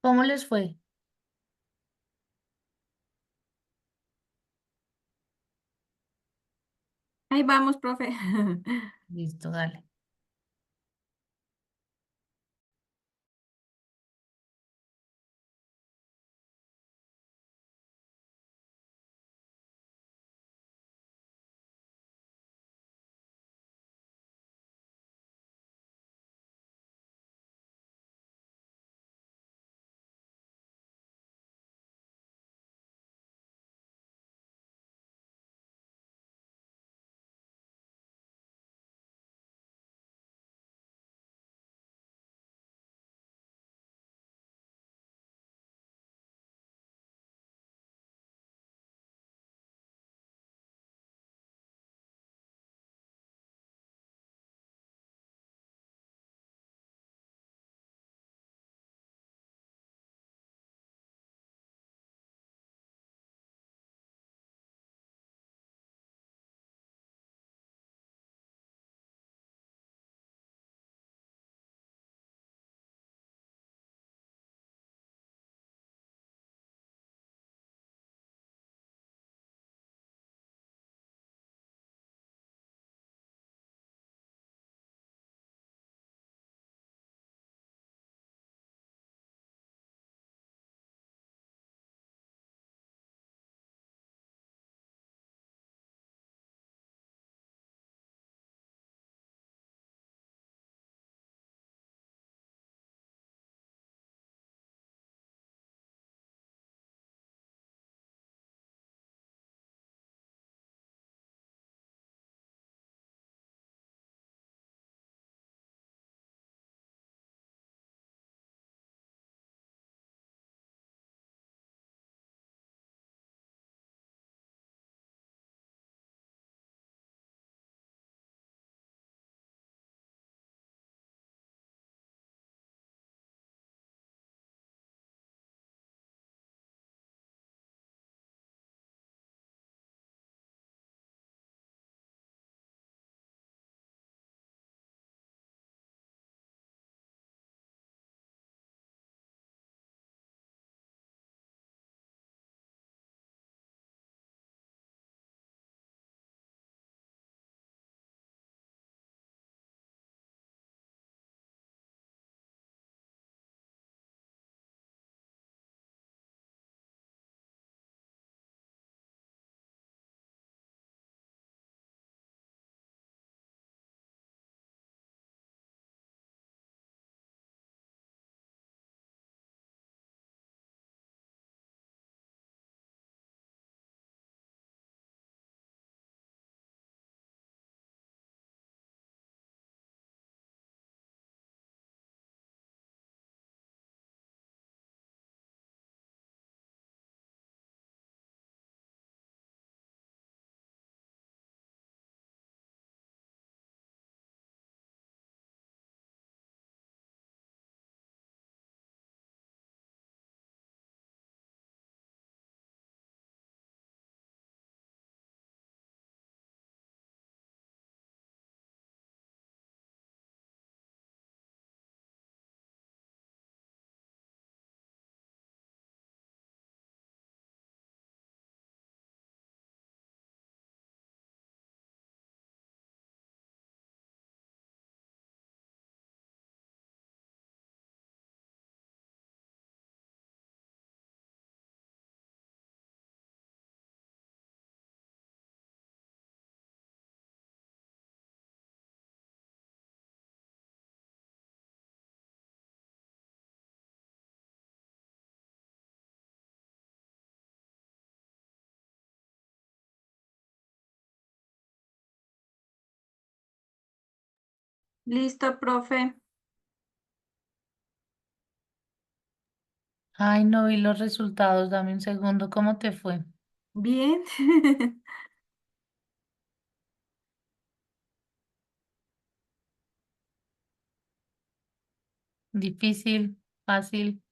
¿Cómo les fue? Ahí vamos, profe. Listo, dale. Listo, profe. Ay, no vi los resultados, dame un segundo, ¿cómo te fue? Bien. Difícil, fácil,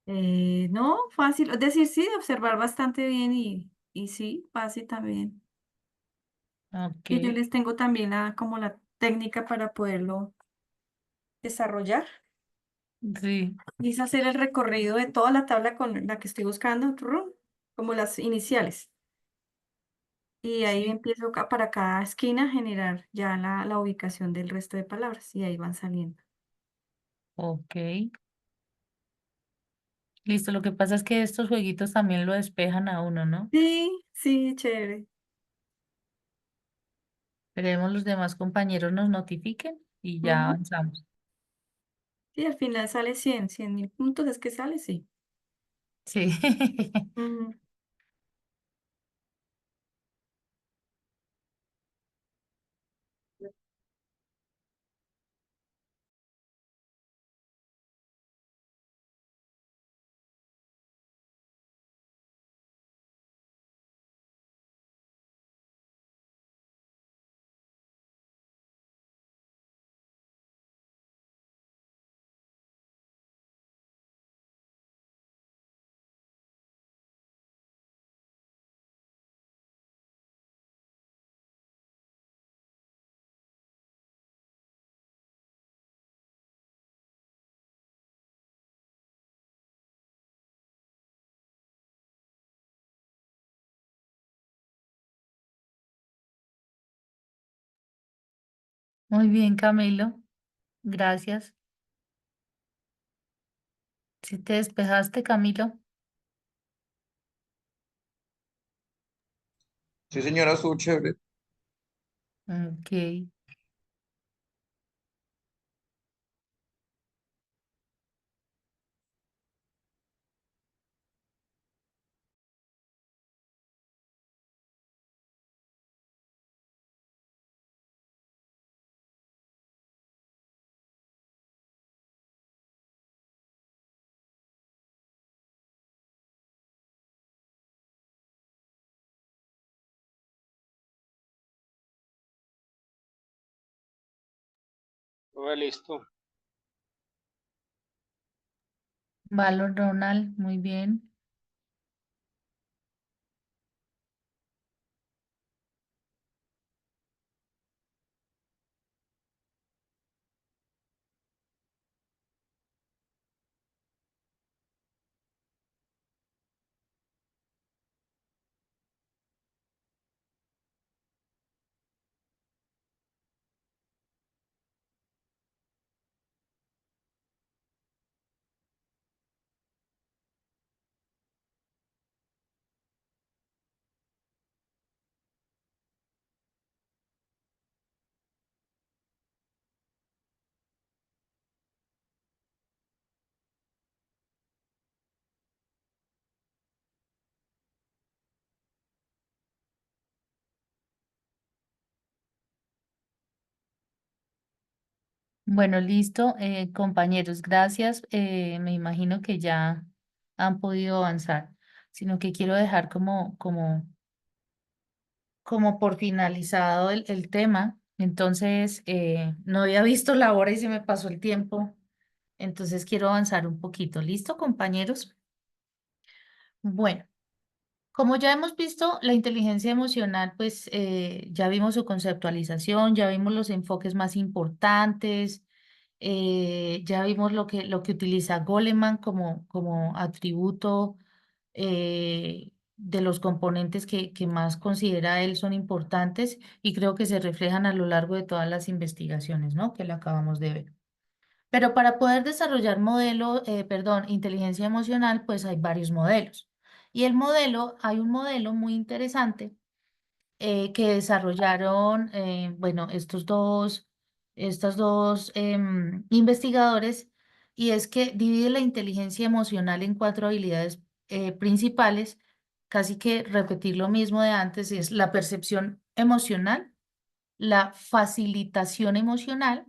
No, fácil. Es decir, sí, observar bastante bien y sí, fácil también. ok, Y yo les tengo también como la técnica para poderlo desarrollar. sí, Y es hacer el recorrido de toda la tabla con la que estoy buscando, como las iniciales. Y ahí sí, empiezo para cada esquina a generar ya la ubicación del resto de palabras y ahí van saliendo. ok. Listo, lo que pasa es que estos jueguitos también lo despejan a uno, ¿no? Sí, sí, chévere. Esperemos los demás compañeros nos notifiquen y ya Ujú. avanzamos. Sí, al final sale 100.000 puntos, es que sale, sí. Sí. Ujú. Muy bien, Camilo. Gracias. Si te despejaste, Camilo. Sí, señora, estuvo chévere. Ok. Listo. Valor Ronald, muy bien. Bueno, listo. Compañeros, gracias. Me imagino que ya han podido avanzar, sino que quiero dejar como por finalizado el tema. Entonces, no había visto la hora y se me pasó el tiempo. Entonces, quiero avanzar un poquito. ¿Listo, compañeros? Bueno. Como ya hemos visto, la inteligencia emocional, pues ya vimos su conceptualización, ya vimos los enfoques más importantes, ya vimos lo que utiliza Goleman como atributo de los componentes que más considera él son importantes y creo que se reflejan a lo largo de todas las investigaciones, ¿no? Que le acabamos de ver. Pero para poder desarrollar inteligencia emocional, pues hay varios modelos. Y hay un modelo muy interesante que desarrollaron, bueno, estos dos investigadores, y es que divide la inteligencia emocional en cuatro habilidades principales, casi que repetir lo mismo de antes, es la percepción emocional, la facilitación emocional,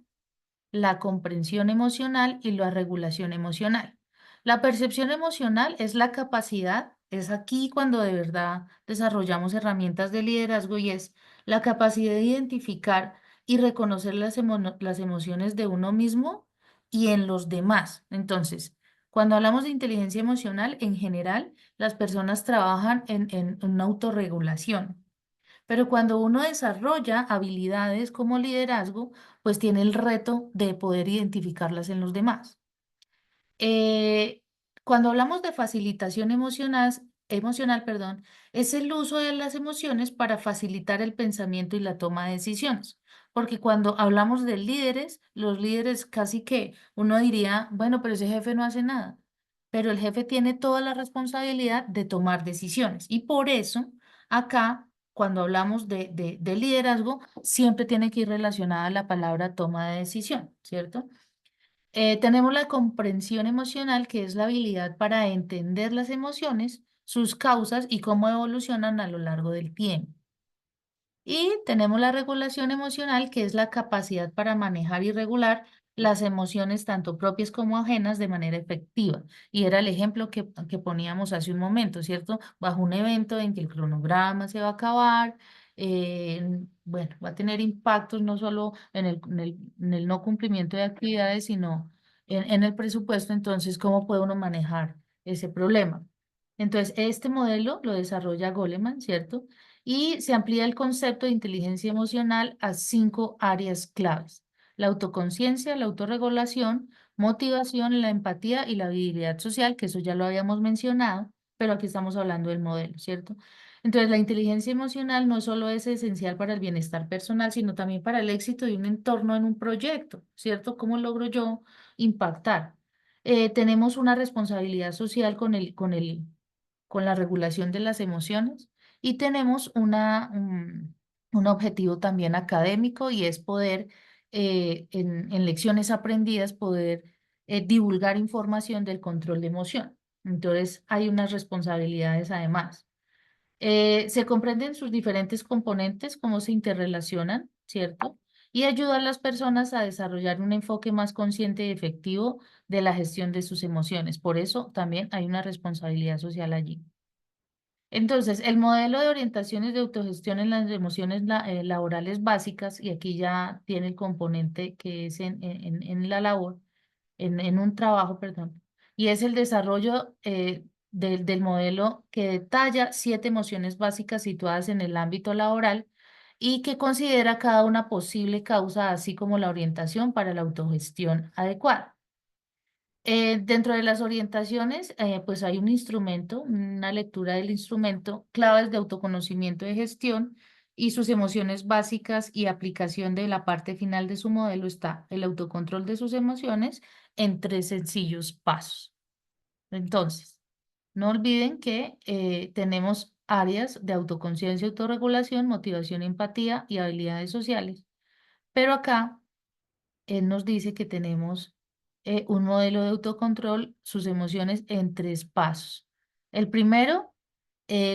la comprensión emocional y la regulación emocional. La percepción emocional es la capacidad, es aquí cuando de verdad desarrollamos herramientas de liderazgo y es la capacidad de identificar y reconocer las emociones de uno mismo y en los demás. Entonces, cuando hablamos de inteligencia emocional, en general, las personas trabajan en una autorregulación. Pero cuando uno desarrolla habilidades como liderazgo, pues tiene el reto de poder identificarlas en los demás. Eh, Cuando hablamos de facilitación emocional, perdón, es el uso de las emociones para facilitar el pensamiento y la toma de decisiones. Porque cuando hablamos de líderes, los líderes casi que uno diría, bueno, pero ese jefe no hace nada. Pero el jefe tiene toda la responsabilidad de tomar decisiones. Y por eso, acá, cuando hablamos de liderazgo, siempre tiene que ir relacionada la palabra toma de decisión, ¿cierto? Tenemos la comprensión emocional, que es la habilidad para entender las emociones, sus causas y cómo evolucionan a lo largo del tiempo. Y tenemos la regulación emocional, que es la capacidad para manejar y regular las emociones tanto propias como ajenas de manera efectiva. Y era el ejemplo que poníamos hace un momento, ¿cierto? Bajo un evento en que el cronograma se va a acabar, bueno, va a tener impactos no solo en el no cumplimiento de actividades, sino en el presupuesto. Entonces, ¿cómo puede uno manejar ese problema? Entonces, este modelo lo desarrolla Goleman, ¿cierto? Y se amplía el concepto de inteligencia emocional a 5 áreas claves: la autoconciencia, la autorregulación, motivación, la empatía y la habilidad social, que eso ya lo habíamos mencionado, pero aquí estamos hablando del modelo, ¿cierto? Entonces, la inteligencia emocional no solo es esencial para el bienestar personal, sino también para el éxito de un entorno en un proyecto, ¿cierto? ¿Cómo logro yo impactar? Tenemos una responsabilidad social con la regulación de las emociones y tenemos un objetivo también académico y es poder, en lecciones aprendidas, poder divulgar información del control de emoción. Entonces, hay unas responsabilidades además. Se comprenden sus diferentes componentes, cómo se interrelacionan, ¿cierto? Y ayuda a las personas a desarrollar un enfoque más consciente y efectivo de la gestión de sus emociones. Por eso también hay una responsabilidad social allí. Entonces, el modelo de orientaciones de autogestión en las emociones laborales básicas, y aquí ya tiene el componente que es en la labor, en un trabajo, perdón, y es el desarrollo del modelo que detalla 7 emociones básicas situadas en el ámbito laboral y que considera cada una posible causa, así como la orientación para la autogestión adecuada. Dentro de las orientaciones, pues hay un instrumento, una lectura del instrumento, claves de autoconocimiento de gestión y sus emociones básicas y aplicación de la parte final de su modelo está el autocontrol de sus emociones en 3 sencillos pasos. Entonces, no olviden que tenemos áreas de autoconciencia, autorregulación, motivación, empatía y habilidades sociales. Pero acá él nos dice que tenemos un modelo de autocontrol, sus emociones en 3 pasos. El primero,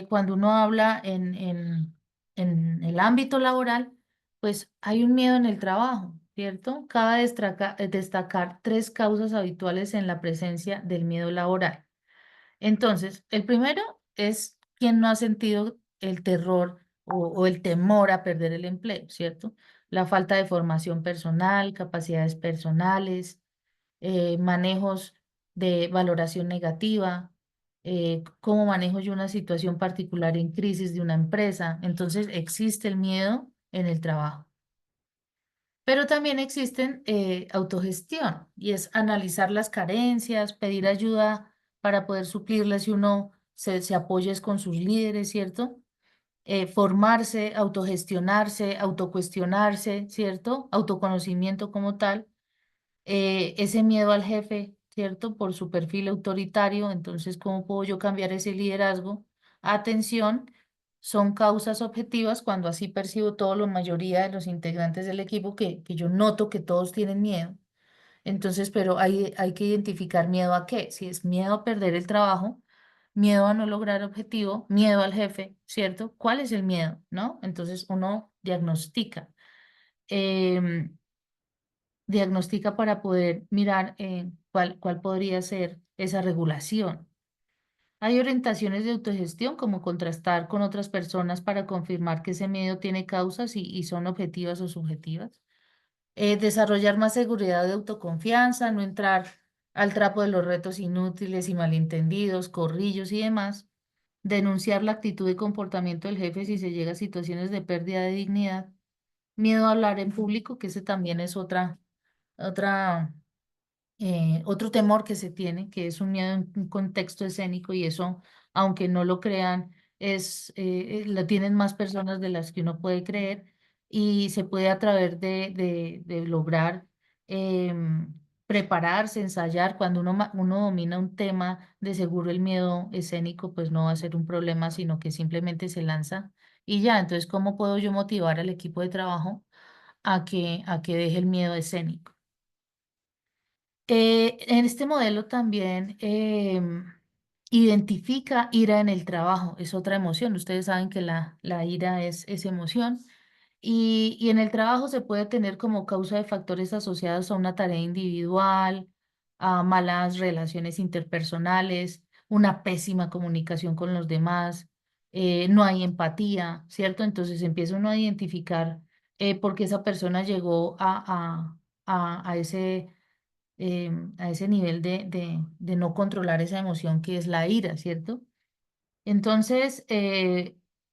cuando uno habla en el ámbito laboral, pues hay un miedo en el trabajo, ¿cierto? Cabe destacar 3 causas habituales en la presencia del miedo laboral. Entonces, el primero es quien no ha sentido el terror o el temor a perder el empleo, ¿cierto? La falta de formación personal, capacidades personales, manejos de valoración negativa, cómo manejo yo una situación particular en crisis de una empresa. Entonces, existe el miedo en el trabajo. Pero también existen autogestión y es analizar las carencias, pedir ayuda para poder suplirlas si uno se apoya es con sus líderes, ¿cierto? Formarse, autogestionarse, autocuestionarse, ¿cierto? Autoconocimiento como tal. Ese miedo al jefe, ¿cierto? Por su perfil autoritario, entonces, ¿cómo puedo yo cambiar ese liderazgo? Atención, son causas objetivas cuando así percibo todo, la mayoría de los integrantes del equipo que yo noto que todos tienen miedo. Entonces, pero hay que identificar miedo a qué. Si es miedo a perder el trabajo, miedo a no lograr objetivo, miedo al jefe, ¿cierto? ¿Cuál es el miedo? ¿No? Entonces uno diagnostica. em, diagnostica para poder mirar cuál podría ser esa regulación. Hay orientaciones de autogestión, como contrastar con otras personas para confirmar que ese miedo tiene causas y son objetivas o subjetivas. Desarrollar más seguridad de autoconfianza, no entrar al trapo de los retos inútiles y malentendidos, corrillos y demás. Denunciar la actitud y comportamiento del jefe si se llega a situaciones de pérdida de dignidad. Miedo a hablar en público, que ese también es otra otro temor que se tiene, que es un miedo en un contexto escénico y eso, aunque no lo crean, lo tienen más personas de las que uno puede creer y se puede a través de lograr prepararse, ensayar. Cuando uno domina un tema, de seguro el miedo escénico pues no va a ser un problema, sino que simplemente se lanza y ya. Entonces, ¿cómo puedo yo motivar al equipo de trabajo a que deje el miedo escénico? En este modelo también identifica ira en el trabajo, es otra emoción. Ustedes saben que la ira es emoción. Y en el trabajo se puede tener como causa de factores asociados a una tarea individual, a malas relaciones interpersonales, una pésima comunicación con los demás, no hay empatía, ¿cierto? Entonces empieza uno a identificar por qué esa persona llegó a ese nivel de no controlar esa emoción que es la ira, ¿cierto? Entonces,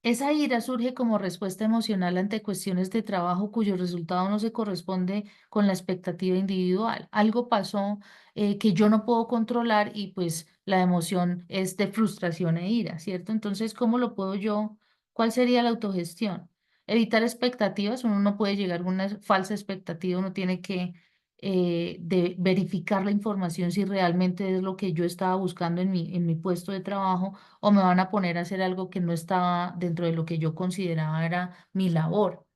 esa ira surge como respuesta emocional ante cuestiones de trabajo cuyo resultado no se corresponde con la expectativa individual. Algo pasó que yo no puedo controlar y pues la emoción es de frustración e ira, ¿cierto? Entonces, ¿cómo lo puedo yo? ¿Cuál sería la autogestión? Evitar expectativas. Uno no puede llegar a una falsa expectativa, uno tiene que de verificar la información si realmente es lo que yo estaba buscando en mi puesto de trabajo o me van a poner a hacer algo que no estaba dentro de lo que yo consideraba era mi labor.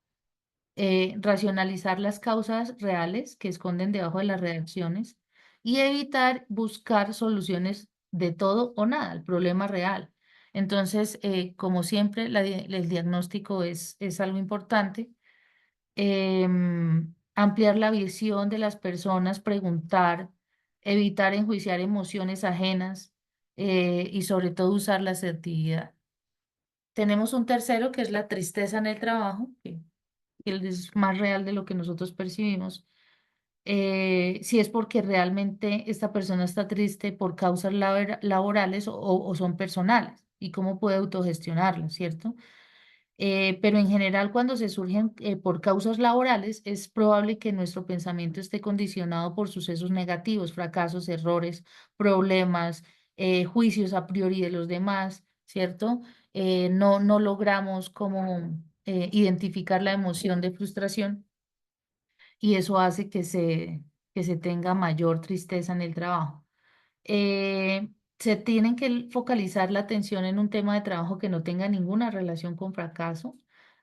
Racionalizar las causas reales que esconden debajo de las reacciones y evitar buscar soluciones de todo o nada, el problema real. Entonces, como siempre, el diagnóstico es algo importante. Ampliar la visión de las personas, preguntar, evitar enjuiciar emociones ajenas y sobre todo usar la asertividad. Tenemos un tercero que es la tristeza en el trabajo, que es más real de lo que nosotros percibimos. Si es porque realmente esta persona está triste por causas laborales o son personales y cómo puede autogestionarlas, ¿cierto? Pero en general, cuando se surgen por causas laborales, es probable que nuestro pensamiento esté condicionado por sucesos negativos, fracasos, errores, problemas, juicios a priori de los demás, ¿cierto? No logramos como identificar la emoción de frustración y eso hace que se tenga mayor tristeza en el trabajo. Se tienen que focalizar la atención en un tema de trabajo que no tenga ninguna relación con fracaso.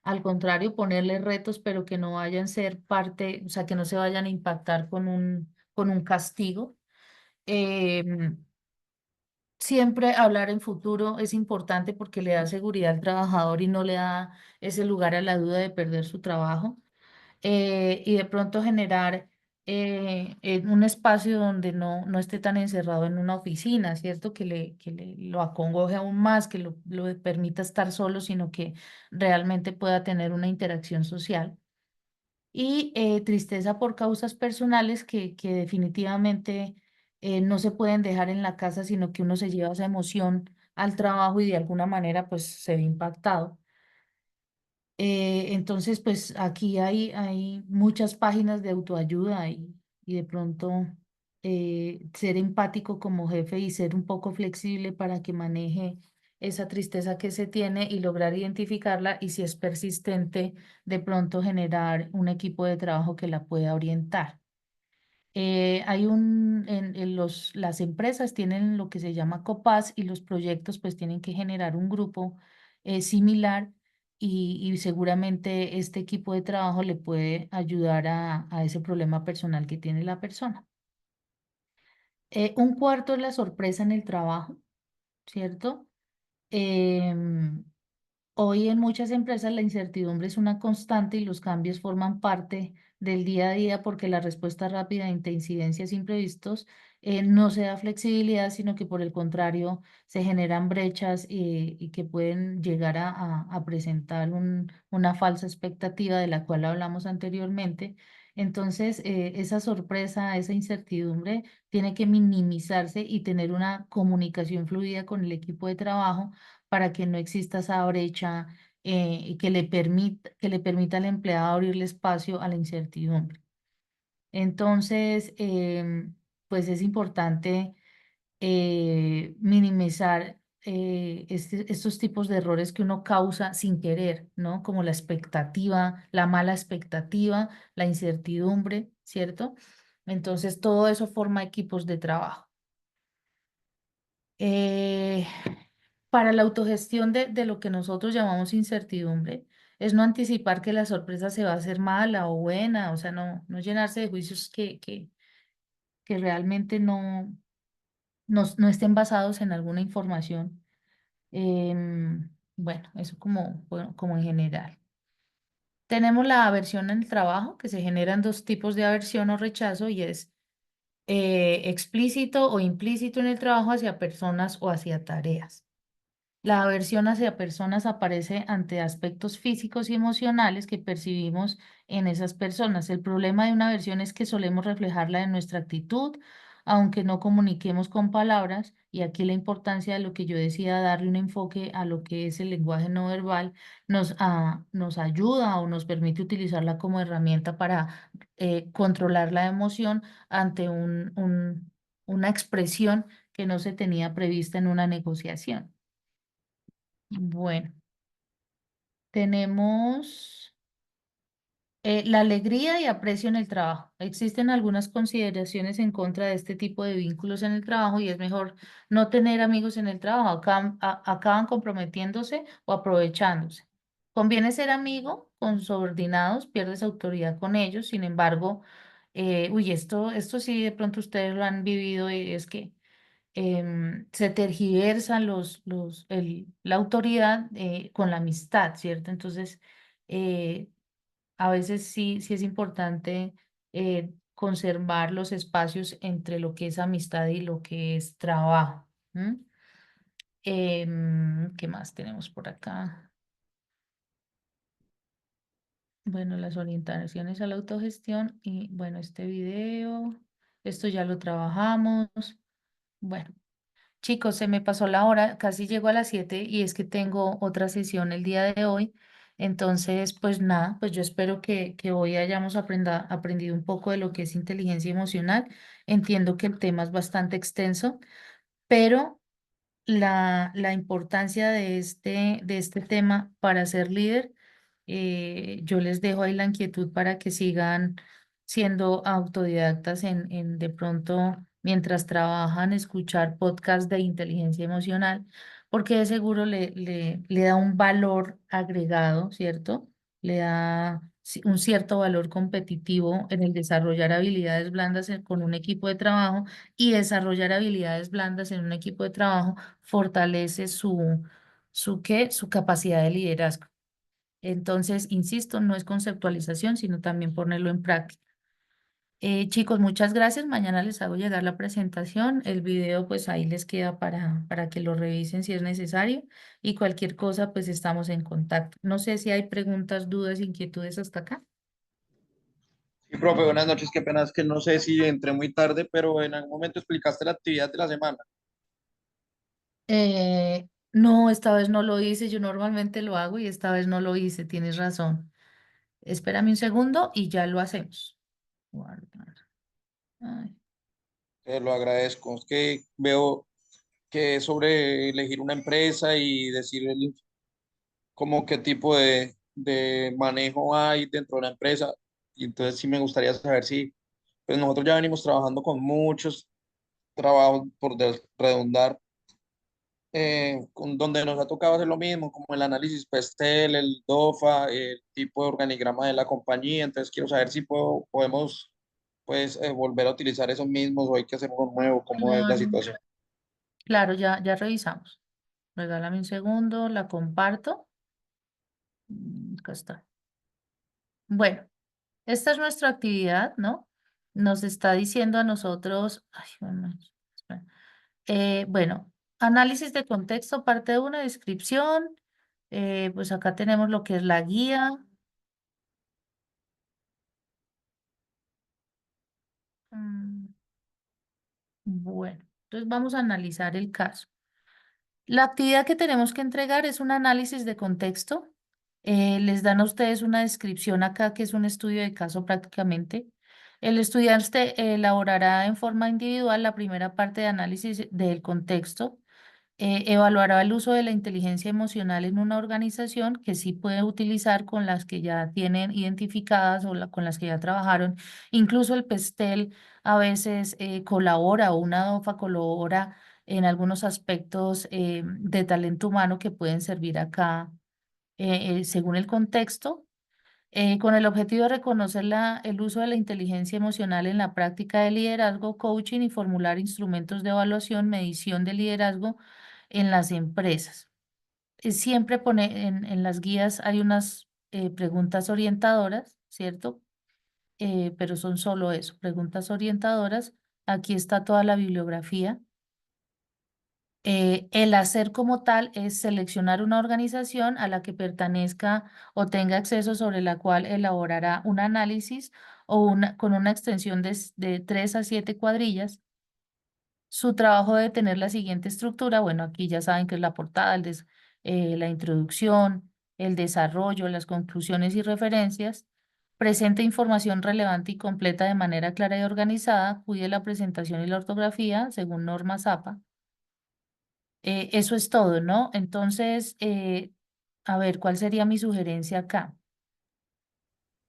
Al contrario, ponerle retos, pero que no vayan a ser parte, o sea, que no se vayan a impactar con un castigo. Em, Siempre hablar en futuro es importante porque le da seguridad al trabajador y no le da ese lugar a la duda de perder su trabajo. Y de pronto generar en un espacio donde no esté tan encerrado en una oficina, ¿cierto? Que lo acongoje aún más, que lo permita estar solo, sino que realmente pueda tener una interacción social. Y tristeza por causas personales que definitivamente no se pueden dejar en la casa, sino que uno se lleva esa emoción al trabajo y de alguna manera pues se ve impactado. Entonces, pues aquí hay muchas páginas de autoayuda y de pronto ser empático como jefe y ser un poco flexible para que maneje esa tristeza que se tiene y lograr identificarla y si es persistente, de pronto generar un equipo de trabajo que la pueda orientar. Las empresas tienen lo que se llama COPAS y los proyectos pues tienen que generar un grupo similar y seguramente este equipo de trabajo le puede ayudar a ese problema personal que tiene la persona. Un cuarto es la sorpresa en el trabajo, ¿cierto? Em, hoy en muchas empresas la incertidumbre es una constante y los cambios forman parte del día a día porque la respuesta rápida ante incidencias imprevistos no se da flexibilidad, sino que por el contrario se generan brechas y que pueden llegar a presentar una falsa expectativa de la cual hablamos anteriormente. Entonces, esa sorpresa, esa incertidumbre tiene que minimizarse y tener una comunicación fluida con el equipo de trabajo para que no exista esa brecha y que le permita al empleado abrirle espacio a la incertidumbre. Entonces, pues es importante minimizar estos tipos de errores que uno causa sin querer, ¿no? Como la expectativa, la mala expectativa, la incertidumbre, ¿cierto? Entonces, todo eso forma equipos de trabajo. Eh, para la autogestión de lo que nosotros llamamos incertidumbre, es no anticipar que la sorpresa se va a hacer mala o buena, o sea, no llenarse de juicios que realmente no estén basados en alguna información. Bueno, eso como en general. Tenemos la aversión en el trabajo, que se generan dos tipos de aversión o rechazo, y es explícito o implícito en el trabajo hacia personas o hacia tareas. La aversión hacia personas aparece ante aspectos físicos y emocionales que percibimos en esas personas. El problema de una aversión es que solemos reflejarla en nuestra actitud, aunque no comuniquemos con palabras, y aquí la importancia de lo que yo decía, darle un enfoque a lo que es el lenguaje no verbal, nos ayuda o nos permite utilizarla como herramienta para controlar la emoción ante una expresión que no se tenía prevista en una negociación. Bueno, tenemos la alegría y aprecio en el trabajo. Existen algunas consideraciones en contra de este tipo de vínculos en el trabajo y es mejor no tener amigos en el trabajo. Acaban comprometiéndose o aprovechándose. Conviene ser amigo con subordinados, pierdes autoridad con ellos. Sin embargo, esto sí de pronto ustedes lo han vivido y es que se tergiversan la autoridad con la amistad, ¿cierto? Entonces, eh, a veces sí es importante conservar los espacios entre lo que es amistad y lo que es trabajo. ¿M? ¿Qué más tenemos por acá? Bueno, las orientaciones a la autogestión y bueno, este video, esto ya lo trabajamos. Bueno. Chicos, se me pasó la hora, casi llego a las 7 y es que tengo otra sesión el día de hoy. Entonces, pues nada, pues yo espero que hoy hayamos aprendido un poco de lo que es inteligencia emocional. Entiendo que el tema es bastante extenso, pero la importancia de este tema para ser líder, yo les dejo ahí la inquietud para que sigan siendo autodidactas en de pronto, mientras trabajan, escuchar podcasts de inteligencia emocional, porque de seguro le da un valor agregado, ¿cierto? Le da un cierto valor competitivo en el desarrollar habilidades blandas con un equipo de trabajo y desarrollar habilidades blandas en un equipo de trabajo fortalece su capacidad de liderazgo. Entonces, insisto, no es conceptualización, sino también ponerlo en práctica. Chicos, muchas gracias. Mañana les hago llegar la presentación. El video, pues ahí les queda para que lo revisen si es necesario. Y cualquier cosa, pues estamos en contacto. No sé si hay preguntas, dudas, inquietudes hasta acá. Sí, profe, buenas noches. Qué pena, es que no sé si entré muy tarde, pero en algún momento explicaste la actividad de la semana. No, esta vez no lo hice. Yo normalmente lo hago y esta vez no lo hice. Tienes razón. Espérame un segundo y ya lo hacemos. Guardar. Ay. Te lo agradezco. Es que veo que es sobre elegir una empresa y decir como qué tipo de manejo hay dentro de la empresa. Y entonces sí me gustaría saber si, pues nosotros ya venimos trabajando con muchos trabajos, redundar, donde nos ha tocado hacer lo mismo, como el análisis PESTEL, el DOFA, el tipo de organigrama de la compañía. Entonces quiero saber si podemos pues, volver a utilizar esos mismos o hay que hacer uno nuevo, cómo es la Claro, situación. claro, ya revisamos. Regálame un segundo, la comparto. Acá está. Bueno, esta es nuestra actividad, ¿no? Nos está diciendo a nosotros, ay, bueno, espera. Bueno, análisis de contexto, parte 1, descripción. Pues acá tenemos lo que es la guía. Bueno, entonces vamos a analizar el caso. La actividad que tenemos que entregar es un análisis de contexto. Les dan a ustedes una descripción acá, que es un estudio de caso prácticamente. El estudiante elaborará en forma individual la primera parte de análisis del contexto. Evaluará el uso de la inteligencia emocional en una organización que sí puede utilizar con las que ya tienen identificadas o con las que ya trabajaron. Incluso el PESTEL a veces colabora o una DOFA colabora en algunos aspectos de talento humano que pueden servir acá según el contexto. Con el objetivo de reconocer el uso de la inteligencia emocional en la práctica de liderazgo, coaching y formular instrumentos de evaluación, medición de liderazgo en las empresas. Siempre pone en las guías hay unas preguntas orientadoras, ¿cierto? Pero son solo eso, preguntas orientadoras. Aquí está toda la bibliografía. El hacer como tal es seleccionar una organización a la que pertenezca o tenga acceso sobre la cual elaborará un análisis o con una extensión de 3 a 7 cuadrillas. Su trabajo debe tener la siguiente estructura. Bueno, aquí ya saben que es la portada, la introducción, el desarrollo, las conclusiones y referencias. Presenta información relevante y completa de manera clara y organizada. Cuide la presentación y la ortografía según normas APA. Eso es todo, ¿no? Entonces, a ver, ¿cuál sería mi sugerencia acá?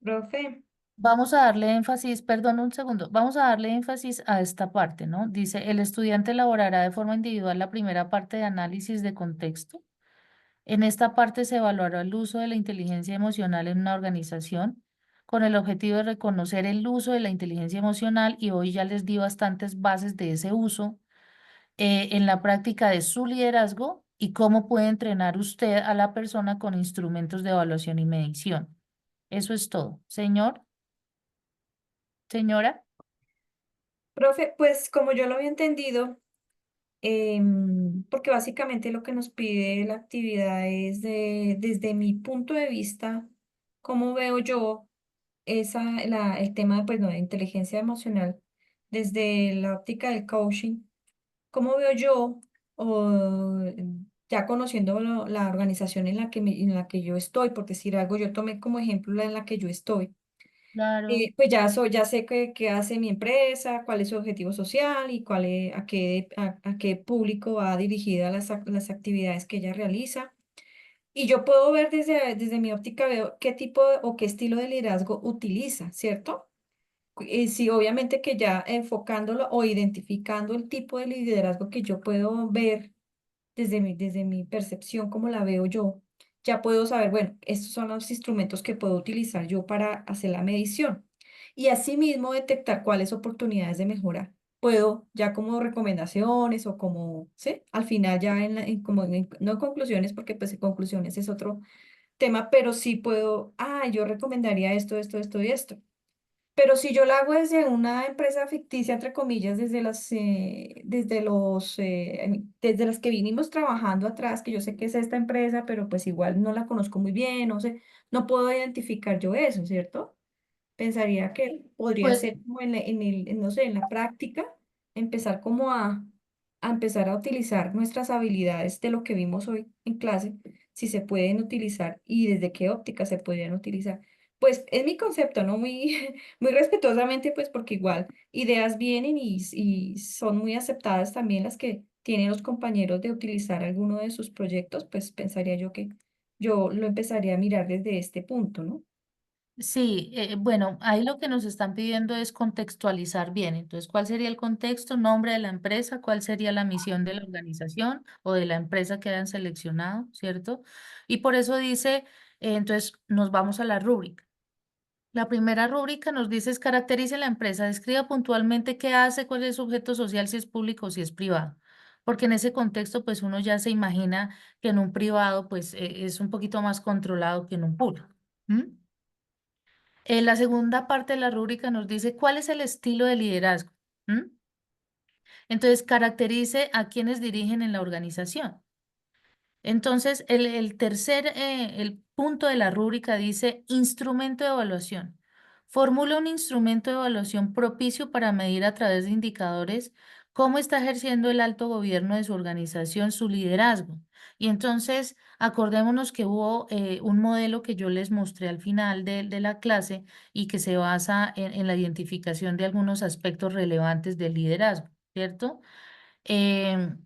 Profe, Vamos a darle énfasis, perdón un segundo, vamos a darle énfasis a esta parte, ¿no? Dice, el estudiante elaborará de forma individual la primera parte de análisis de contexto. En esta parte se evaluará el uso de la inteligencia emocional en una organización con el objetivo de reconocer el uso de la inteligencia emocional y hoy ya les di bastantes bases de ese uso en la práctica de su liderazgo y cómo puede entrenar usted a la persona con instrumentos de evaluación y medición. Eso es todo. Señor, señora. profe, pues como yo lo había entendido, porque básicamente lo que nos pide la actividad es desde mi punto de vista, cómo veo yo el tema pues, no, de inteligencia emocional desde la óptica del coaching, cómo veo yo, o, ya conociendo la organización en la que yo estoy, por decir algo, yo tomé como ejemplo la en la que yo estoy. Claro. Pues ya sé qué hace mi empresa, cuál es su objetivo social y a qué público va dirigida las actividades que ella realiza. Y yo puedo ver desde mi óptica, veo qué tipo o qué estilo de liderazgo utiliza, ¿cierto? Sí, obviamente que ya enfocándolo o identificando el tipo de liderazgo que yo puedo ver desde mi percepción, como la veo yo, ya puedo saber, bueno, estos son los instrumentos que puedo utilizar yo para hacer la medición. Y asimismo detectar cuáles oportunidades de mejora puedo, ya como recomendaciones o como, ¿sí? Al final ya no en conclusiones, porque pues en conclusiones es otro tema, pero sí puedo, yo recomendaría esto y esto. Pero si yo la hago desde una empresa ficticia, entre comillas, desde las que vinimos trabajando atrás, que yo sé que es esta empresa, pero pues igual no la conozco muy bien, no sé, no puedo identificar yo eso, ¿cierto? Pensaría que podría Pues ser como no sé, en la práctica, empezar como a empezar a utilizar nuestras habilidades de lo que vimos hoy en clase, si se pueden utilizar y desde qué óptica se podrían utilizar. Pues es mi concepto, ¿no? Muy, muy respetuosamente, pues porque igual ideas vienen y son muy aceptadas también las que tienen los compañeros de utilizar alguno de sus proyectos, pues pensaría yo que yo lo empezaría a mirar desde este punto, ¿no? sí, bueno, ahí lo que nos están pidiendo es contextualizar bien. Entonces, ¿cuál sería el contexto? Nombre de la empresa, cuál sería la misión de la organización o de la empresa que hayan seleccionado, ¿cierto? Y por eso dice, entonces nos vamos a la rúbrica. La primera rúbrica nos dice es caracterice la empresa, describa puntualmente qué hace, cuál es su objeto social, si es público o si es privado. porque en ese contexto pues uno ya se imagina que en un privado pues es un poquito más controlado que en un público. ¿M? La segunda parte de la rúbrica nos dice cuál es el estilo de liderazgo. ¿M? Entonces, caracterice a quienes dirigen en la organización. Entonces, el punto de la rúbrica dice instrumento de evaluación. Formula un instrumento de evaluación propicio para medir a través de indicadores cómo está ejerciendo el alto gobierno de su organización su liderazgo. Y entonces, acordémonos que hubo un modelo que yo les mostré al final de la clase y que se basa en la identificación de algunos aspectos relevantes del liderazgo, ¿cierto? Em,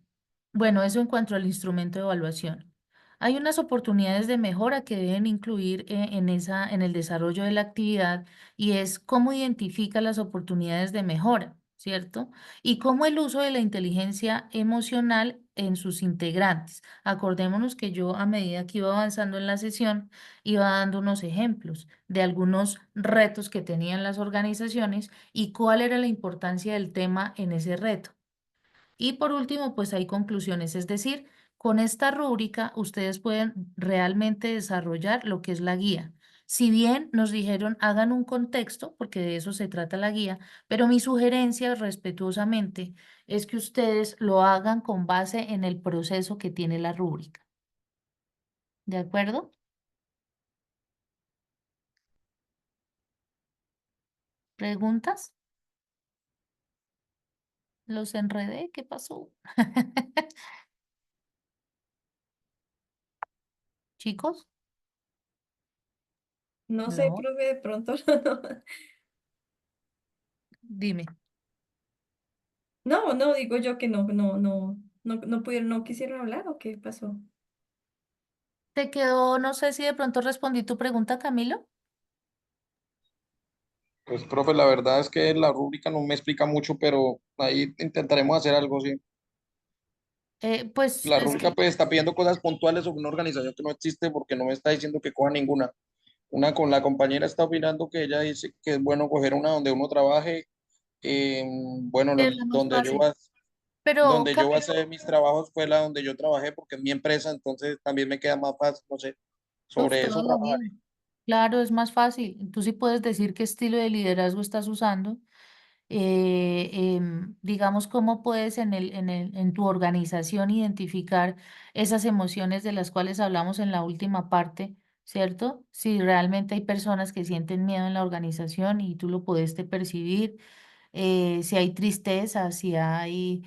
bueno, eso en cuanto al instrumento de evaluación. Hay unas oportunidades de mejora que deben incluir en el desarrollo de la actividad y es cómo identifica las oportunidades de mejora, ¿cierto? Y cómo el uso de la inteligencia emocional en sus integrantes. Acordémonos que yo a medida que iba avanzando en la sesión, iba dando unos ejemplos de algunos retos que tenían las organizaciones y cuál era la importancia del tema en ese reto. Y por último, pues hay conclusiones, es decir, con esta rúbrica ustedes pueden realmente desarrollar lo que es la guía. Si bien nos dijeron hagan un contexto, porque de eso se trata la guía, pero mi sugerencia respetuosamente es que ustedes lo hagan con base en el proceso que tiene la rúbrica. ¿De acuerdo? ¿Preguntas? ¿Los enredé? ¿Qué pasó? Chicos, No sé, no, profe, de pronto. dime. No, no, digo yo que no pudieron, no quisieron hablar o qué pasó. ¿Te quedó, no sé si de pronto respondí tu pregunta, Camilo? Pues, profe, la verdad es que la rúbrica no me explica mucho, pero ahí intentaremos hacer algo, sí. Pues La es rúbrica que pues está pidiendo cosas puntuales sobre una organización que no existe porque no me está diciendo que coja ninguna. Una con la compañera está opinando que ella dice que es bueno coger una donde uno trabaje, bueno, es la más fácil. Pero donde yo basé mis trabajos fue la donde yo trabajé porque es mi empresa, entonces también me queda más fácil, no sé, sobre toda eso la vida. trabajaré. Claro, es más fácil. Tú sí puedes decir qué estilo de liderazgo estás usando. Digamos, cómo puedes en tu organización identificar esas emociones de las cuales hablamos en la última parte, ¿cierto? Si realmente hay personas que sienten miedo en la organización y tú lo pudiste percibir, si hay tristeza, si hay,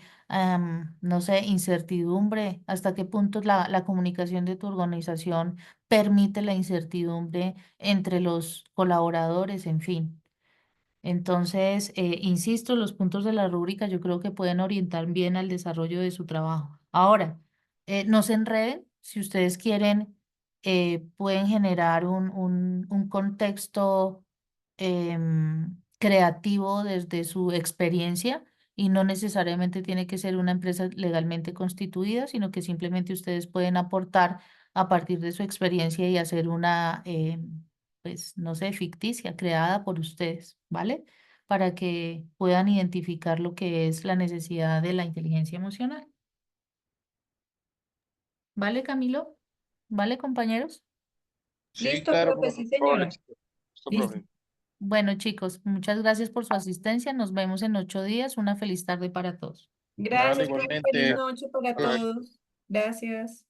no sé, incertidumbre, hasta qué punto la comunicación de tu organización permite la incertidumbre entre los colaboradores, en fin. Entonces, insisto, los puntos de la rúbrica yo creo que pueden orientar bien al desarrollo de su trabajo. Ahora, no se enreden, si ustedes quieren, pueden generar un contexto creativo desde su experiencia y no necesariamente tiene que ser una empresa legalmente constituida, sino que simplemente ustedes pueden aportar a partir de su experiencia y hacer una, pues, no sé, ficticia, creada por ustedes, ¿vale? Para que puedan identificar lo que es la necesidad de la inteligencia emocional. ¿Vale, Camilo? ¿Vale, compañeros? Sí, Listo, claro, profe, profe, sí, todo el señora. éxito. Listo, Listo. profe. Bueno, chicos, muchas gracias por su asistencia. Nos vemos en 8 días. Una feliz tarde para todos. Vale, Gracias, profe. Feliz igualmente. noche para Pues, todos. Gracias.